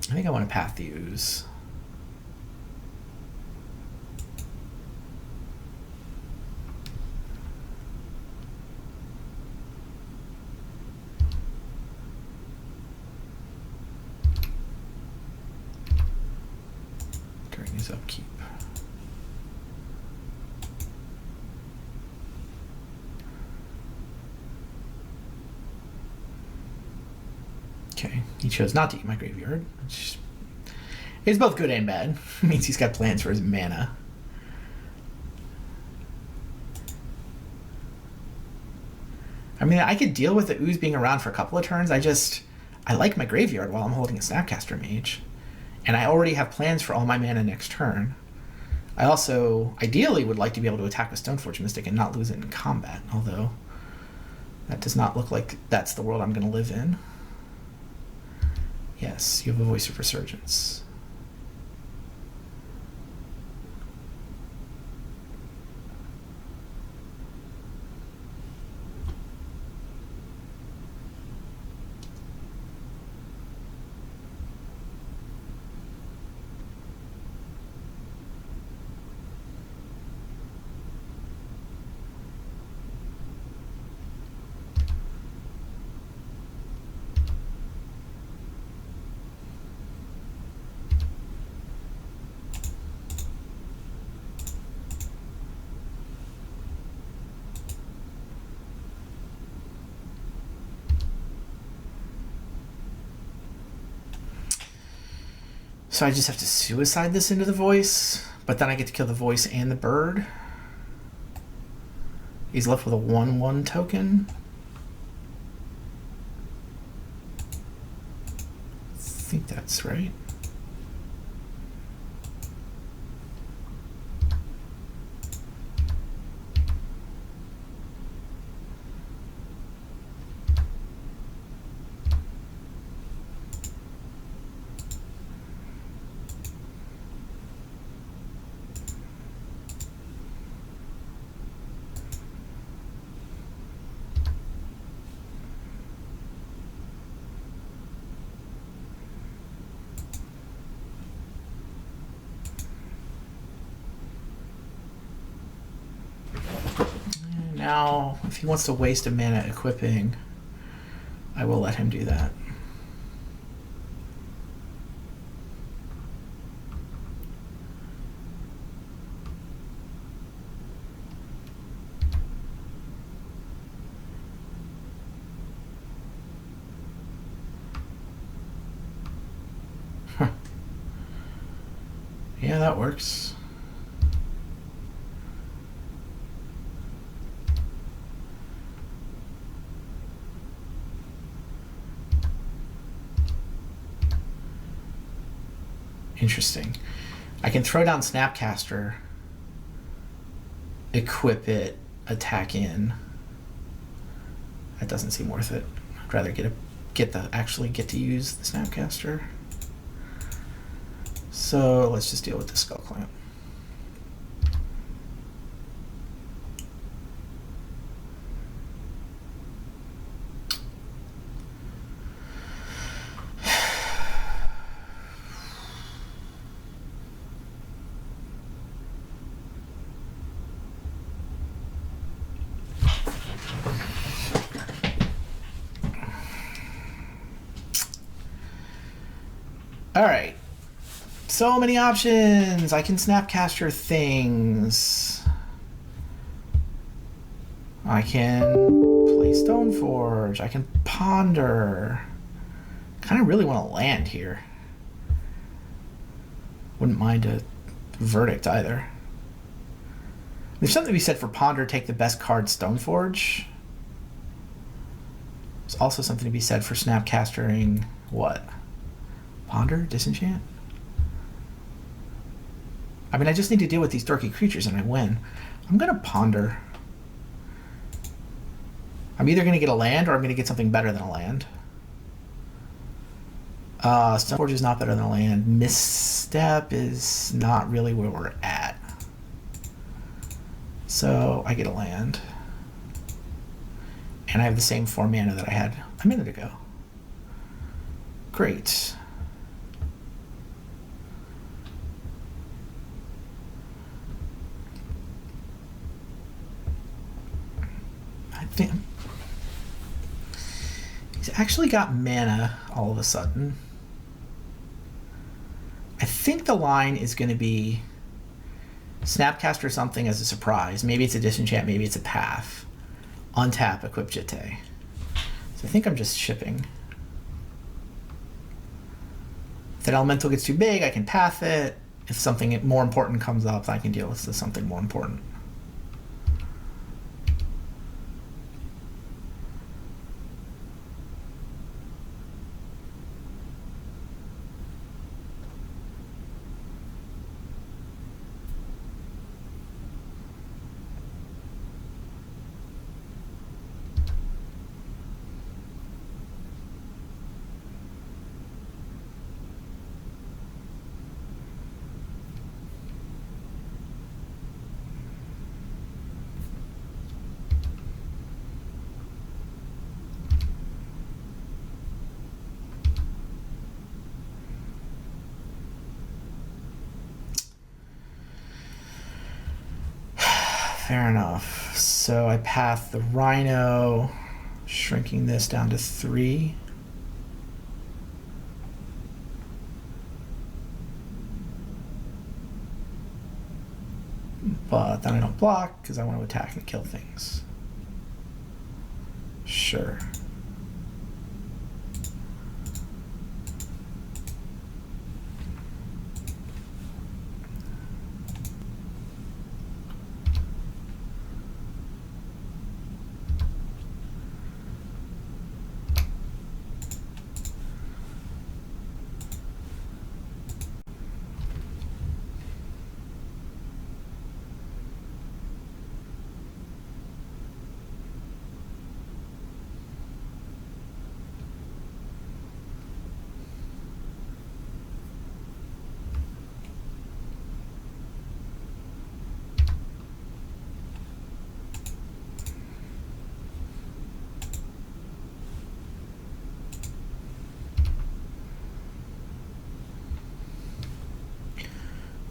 I think I want to path the Ooze. During his upkeep. Okay, he chose not to eat my graveyard. It's both good and bad. It means he's got plans for his mana. I mean, I could deal with the ooze being around for a couple of turns. I like my graveyard while I'm holding a Snapcaster Mage. And I already have plans for all my mana next turn. I also, ideally, would like to be able to attack with Stoneforge Mystic and not lose it in combat, although that does not look like that's the world I'm going to live in. Yes, you have a Voice of Resurgence. So I just have to suicide this into the Voice, but then I get to kill the Voice and the bird. He's left with a 1/1 token. I think that's right. Now, if he wants to waste a mana equipping, I will let him do that. Huh. Yeah, that works. Interesting. I can throw down Snapcaster, equip it, attack in. That doesn't seem worth it. I'd rather actually get to use the Snapcaster. So let's just deal with the Skull Clamp. All right. So many options. I can Snapcaster things. I can play Stoneforge. I can ponder. Kind of really want to land here. Wouldn't mind a verdict either. There's something to be said for ponder, take the best card, Stoneforge. There's also something to be said for Snapcastering what? Ponder? Disenchant? I mean, I just need to deal with these dorky creatures and I win. I'm going to ponder. I'm either going to get a land or I'm going to get something better than a land. Stoneforge is not better than a land. Misstep is not really where we're at. So I get a land. And I have the same 4 mana that I had a minute ago. Great. He's actually got mana all of a sudden. I think the line is going to be Snapcaster something as a surprise. Maybe it's a disenchant, maybe it's a path. Untap, equip Jitte. So I think I'm just shipping. If that elemental gets too big, I can path it. If something more important comes up, I can deal with something more important. Fair enough. So I path the Rhino, shrinking this down to 3. But then I don't block because I want to attack and kill things. Sure.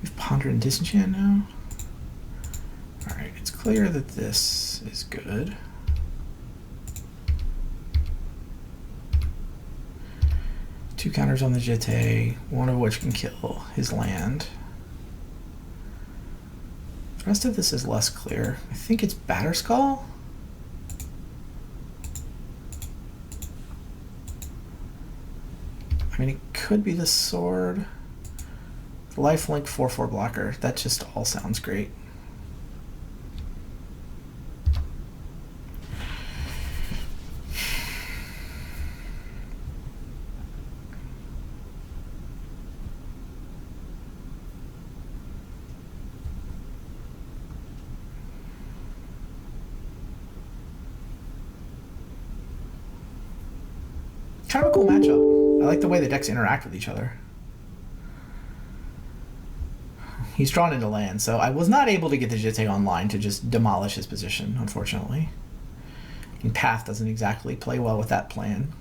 We've pondered and disenchant now. Alright, it's clear that this is good. Two counters on the Jete, one of which can kill his land. The rest of this is less clear. I think it's Batterskull? I mean, it could be the sword. Lifelink 4/4 blocker. That just all sounds great. Kind of a cool matchup. I like the way the decks interact with each other. He's drawn into land, so I was not able to get the Jete online to just demolish his position, unfortunately. And Path doesn't exactly play well with that plan.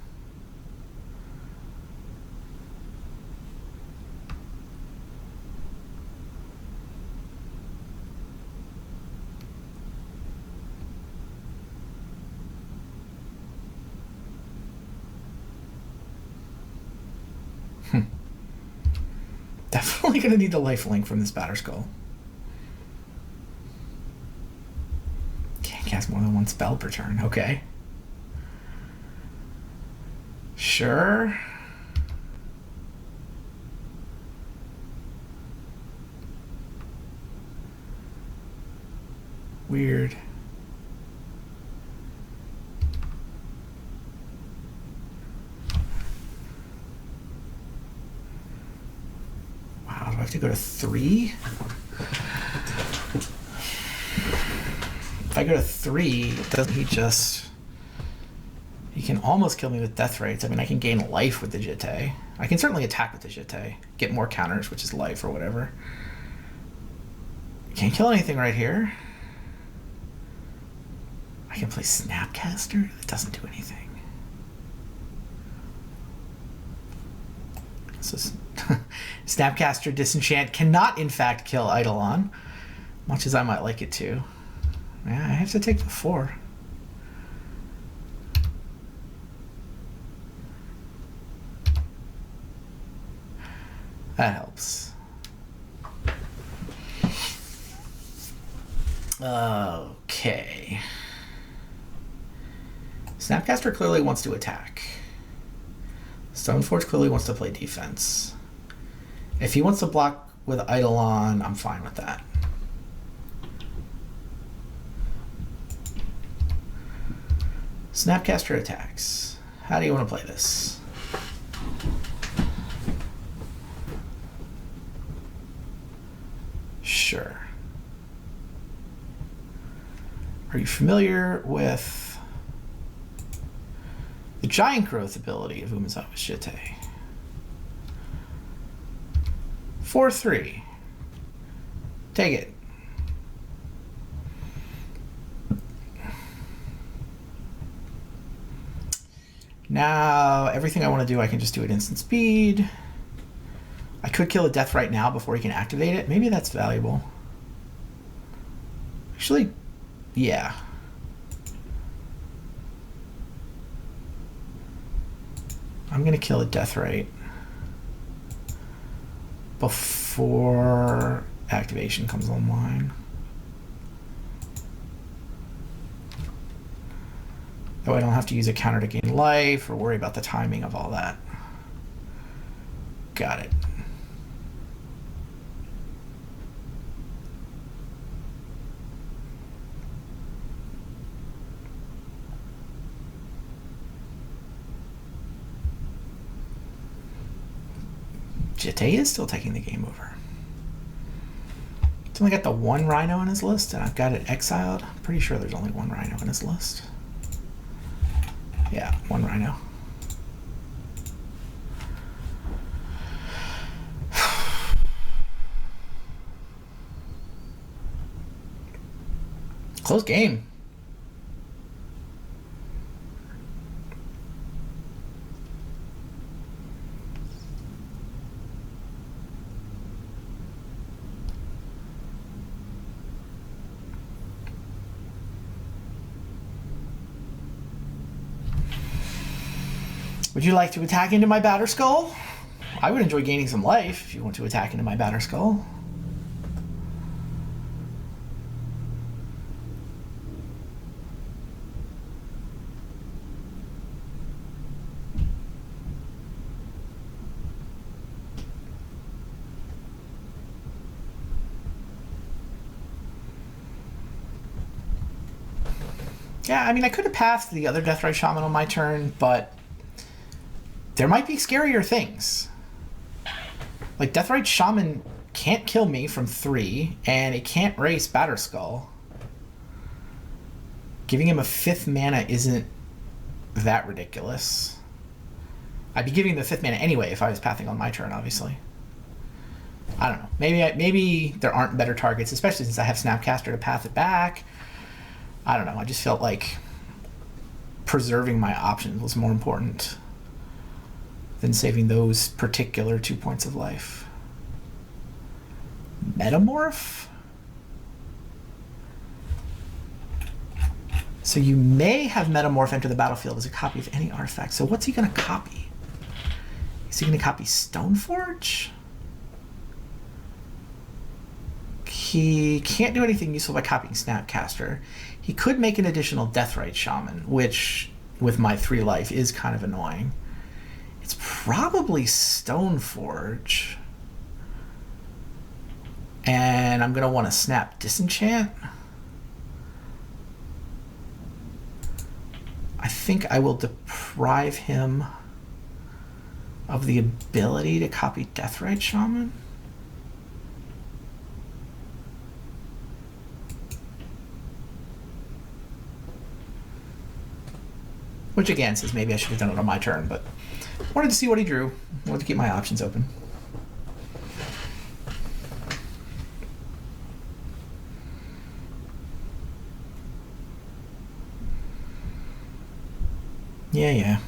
Definitely going to need the lifelink from this Batterskull. Can't cast more than one spell per turn. Okay. Sure. Weird. Wow, do I have to go to 3? If I go to 3, doesn't he just... He can almost kill me with death rates. I mean, I can gain life with the Jete. I can certainly attack with the Jete. Get more counters, which is life or whatever. Can't kill anything right here. I can play Snapcaster. That doesn't do anything. So Snapcaster Disenchant cannot, in fact, kill Eidolon, much as I might like it to. Yeah, I have to take the 4. That helps. Okay. Snapcaster clearly wants to attack. Stoneforge clearly wants to play defense. If he wants to block with Eidolon, I'm fine with that. Snapcaster attacks. How do you want to play this? Sure. Are you familiar with the giant growth ability of Umezawa's Jete? 4/3. Take it. Now, everything I want to do, I can just do at instant speed. I could kill a death right now before he can activate it. Maybe that's valuable. Actually, Yeah. I'm going to kill a Deathrite before activation comes online. That way I don't have to use a counter to gain life or worry about the timing of all that. Got it. Jete is still taking the game over. He's only got the one Rhino on his list, and I've got it exiled. I'm pretty sure there's only one Rhino on his list. Yeah, one Rhino. Close game. Would you like to attack into my Batter Skull? I would enjoy gaining some life if you want to attack into my Batter Skull. Yeah, I mean, I could have passed the other Deathrite Shaman on my turn, but there might be scarier things. Like, Deathrite Shaman can't kill me from 3, and it can't race Batter Skull. Giving him a 5th mana isn't that ridiculous. I'd be giving him the 5th mana anyway if I was pathing on my turn, obviously. I don't know. Maybe there aren't better targets, especially since I have Snapcaster to path it back. I don't know. I just felt like preserving my options was more important than saving those particular 2 points of life. Metamorph? So you may have Metamorph enter the battlefield as a copy of any artifact. So what's he going to copy? Is he going to copy Stoneforge? He can't do anything useful by copying Snapcaster. He could make an additional Deathrite Shaman, which, with my 3 life, is kind of annoying. It's probably Stoneforge. And I'm going to want to snap Disenchant. I think I will deprive him of the ability to copy Deathrite Shaman. Which again says maybe I should have done it on my turn, but wanted to see what he drew. Wanted to keep my options open. Yeah.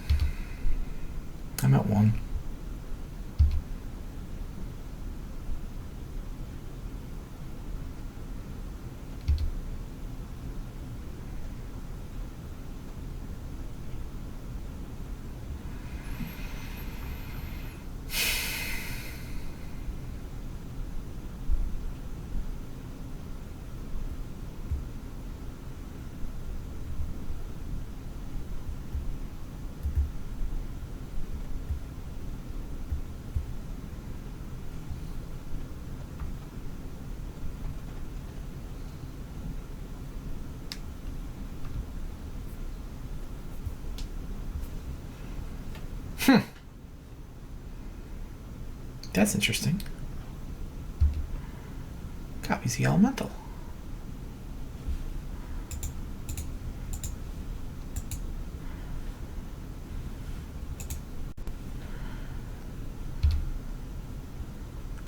I'm at 1. That's interesting. Copies the elemental.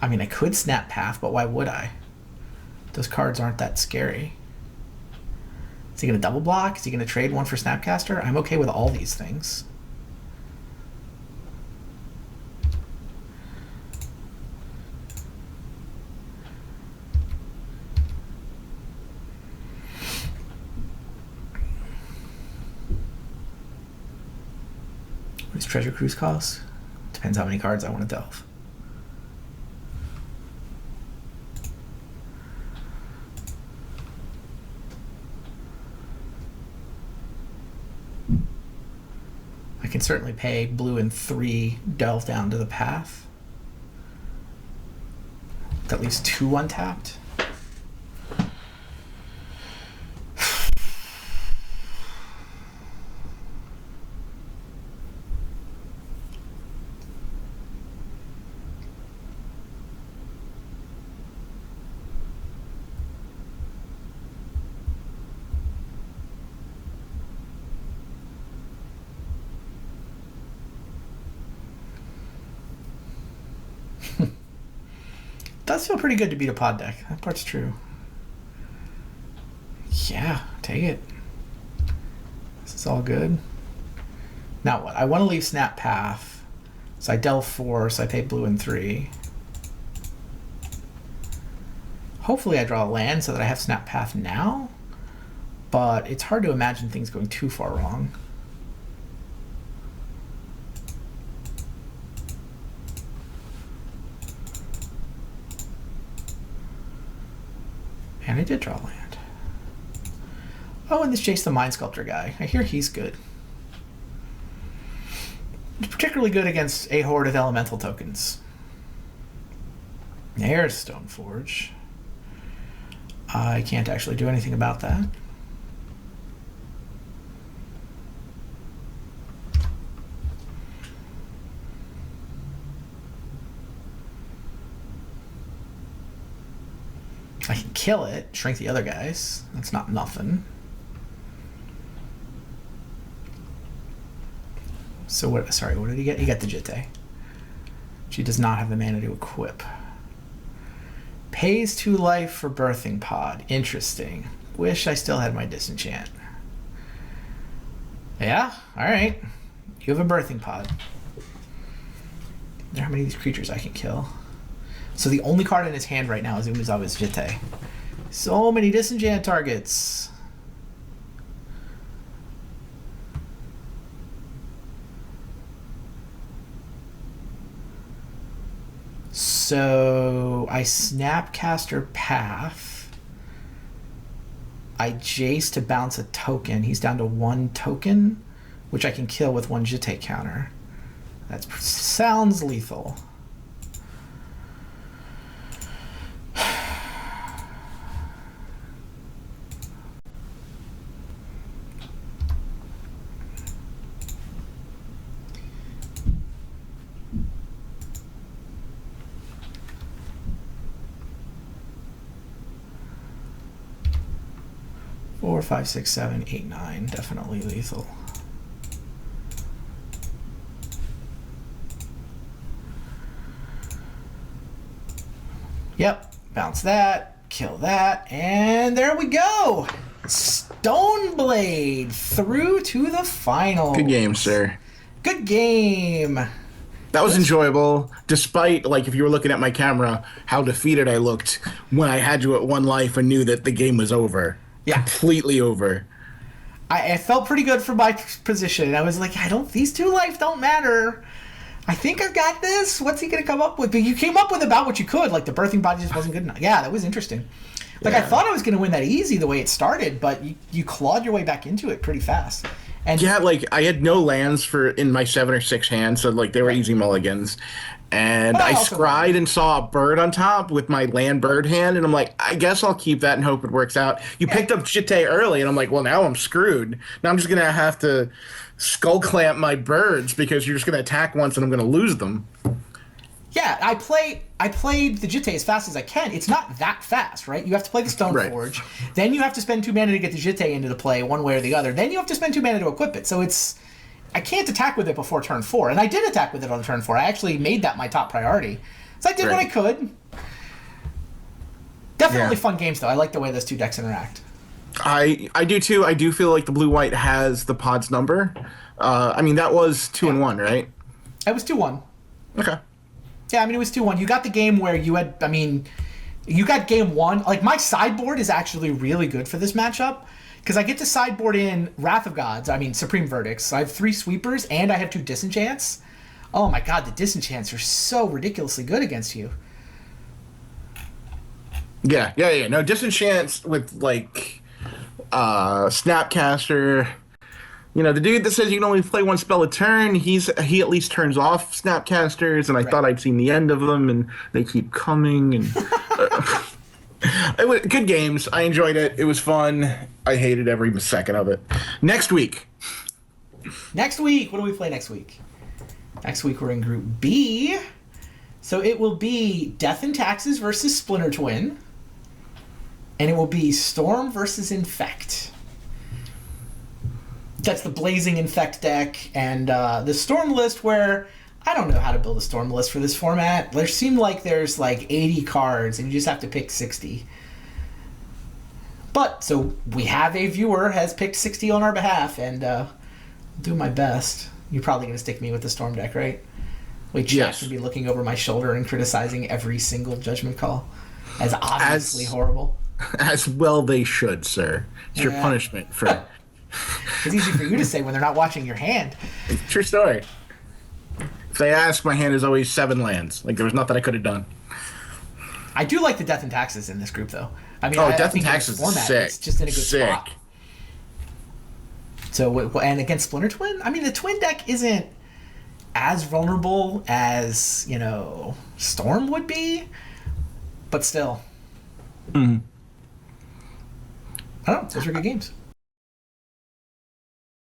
I mean, I could snap path, but why would I? Those cards aren't that scary. Is he going to double block? Is he going to trade one for Snapcaster? I'm okay with all these things. What does Treasure Cruise cost? Depends how many cards I want to delve. I can certainly pay blue and 3, delve down to the path. With at least 2 untapped. Does feel pretty good to beat a pod deck. That part's true. Yeah, take it. This is all good. Now what? I want to leave Snap Path. So I delve 4, so I pay blue and 3. Hopefully I draw a land so that I have Snap Path now. But it's hard to imagine things going too far wrong. And I did draw land. Oh, and this Jace the Mind Sculptor guy. I hear he's good. He's particularly good against a horde of elemental tokens. There's Stoneforge. I can't actually do anything about that. I can kill it, shrink the other guys. That's not nothing. So what? Sorry, what did he get? He got the Jitte. She does not have the mana to equip. Pays 2 life for Birthing Pod. Interesting. Wish I still had my Disenchant. Yeah, alright. You have a Birthing Pod. There are how many of these creatures I can kill. So the only card in his hand right now is Umezawa's Jitte. So many Disenchant targets. So I Snapcaster Path. I Jace to bounce a token. He's down to 1 token, which I can kill with 1 Jitte counter. That sounds lethal. Four, 5, 6, 7, 8, 9. Definitely lethal. Yep. Bounce that. Kill that. And there we go. Stoneblade through to the final. Good game, sir. Good game. That was enjoyable, despite, like, if you were looking at my camera, how defeated I looked when I had you at 1 life and knew that the game was over. Yeah. Completely over. I felt pretty good for my position. I was like, these 2 life don't matter. I think I've got this. What's he going to come up with? But you came up with about what you could. Like, the birthing body just wasn't good enough. Yeah, that was interesting. Like, I thought I was going to win that easy the way it started, but you clawed your way back into it pretty fast. And yeah, like, I had no lands in my 7 or 6 hands, so, like, they were easy mulligans. And I scryed and saw a bird on top with my land bird hand, and I'm like, I guess I'll keep that and hope it works out. You picked up Jitte early, and I'm like, well, now I'm screwed. Now I'm just going to have to skull clamp my birds because you're just going to attack once and I'm going to lose them. Yeah, I played the Jitte as fast as I can. It's not that fast, right? You have to play the Stoneforge. Right. Then you have to spend 2 mana to get the Jitte into the play one way or the other. Then you have to spend 2 mana to equip it. So I can't attack with it before turn 4. And I did attack with it on turn 4. I actually made that my top priority. So I did what I could. Definitely fun games, though. I like the way those 2 decks interact. I do, too. I do feel like the blue-white has the pod's number. I mean, that was 2-1, right? It was 2-1. Okay. Yeah, I mean, it was 2-1. You got the game where you got game 1. Like, my sideboard is actually really good for this matchup. Because I get to sideboard in Wrath of Gods, Supreme Verdicts. So I have 3 sweepers, and I have 2 disenchants. Oh my god, the disenchants are so ridiculously good against you. Yeah. No, disenchants with, like, Snapcaster. You know, the dude that says you can only play 1 spell a turn, he at least turns off Snapcasters, and I thought I'd seen the end of them, and they keep coming, and... good games. I enjoyed it. It was fun. I hated every second of it. Next week. What do we play next week? Next week we're in Group B. So it will be Death and Taxes versus Splinter Twin. And it will be Storm versus Infect. That's the Blazing Infect deck. And the Storm list, where I don't know how to build a Storm list for this format. There seem like there's like 80 cards and you just have to pick 60. But, so we have a viewer has picked 60 on our behalf, and I'll do my best. You're probably going to stick me with the Storm deck, right? Wait, Jack should be looking over my shoulder and criticizing every single judgment call as obviously horrible. As well they should, sir. It's your punishment for... It's easy for you to say when they're not watching your hand. True story. If they ask, my hand is always 7 lands. Like, there was nothing I could have done. I do like the Death and Taxes in this group, though. Death and Taxes is sick. It's just in a good spot. So, and against Splinter Twin, the Twin deck isn't as vulnerable as, Storm would be, but still. Mm-hmm. I don't know. Those are good games.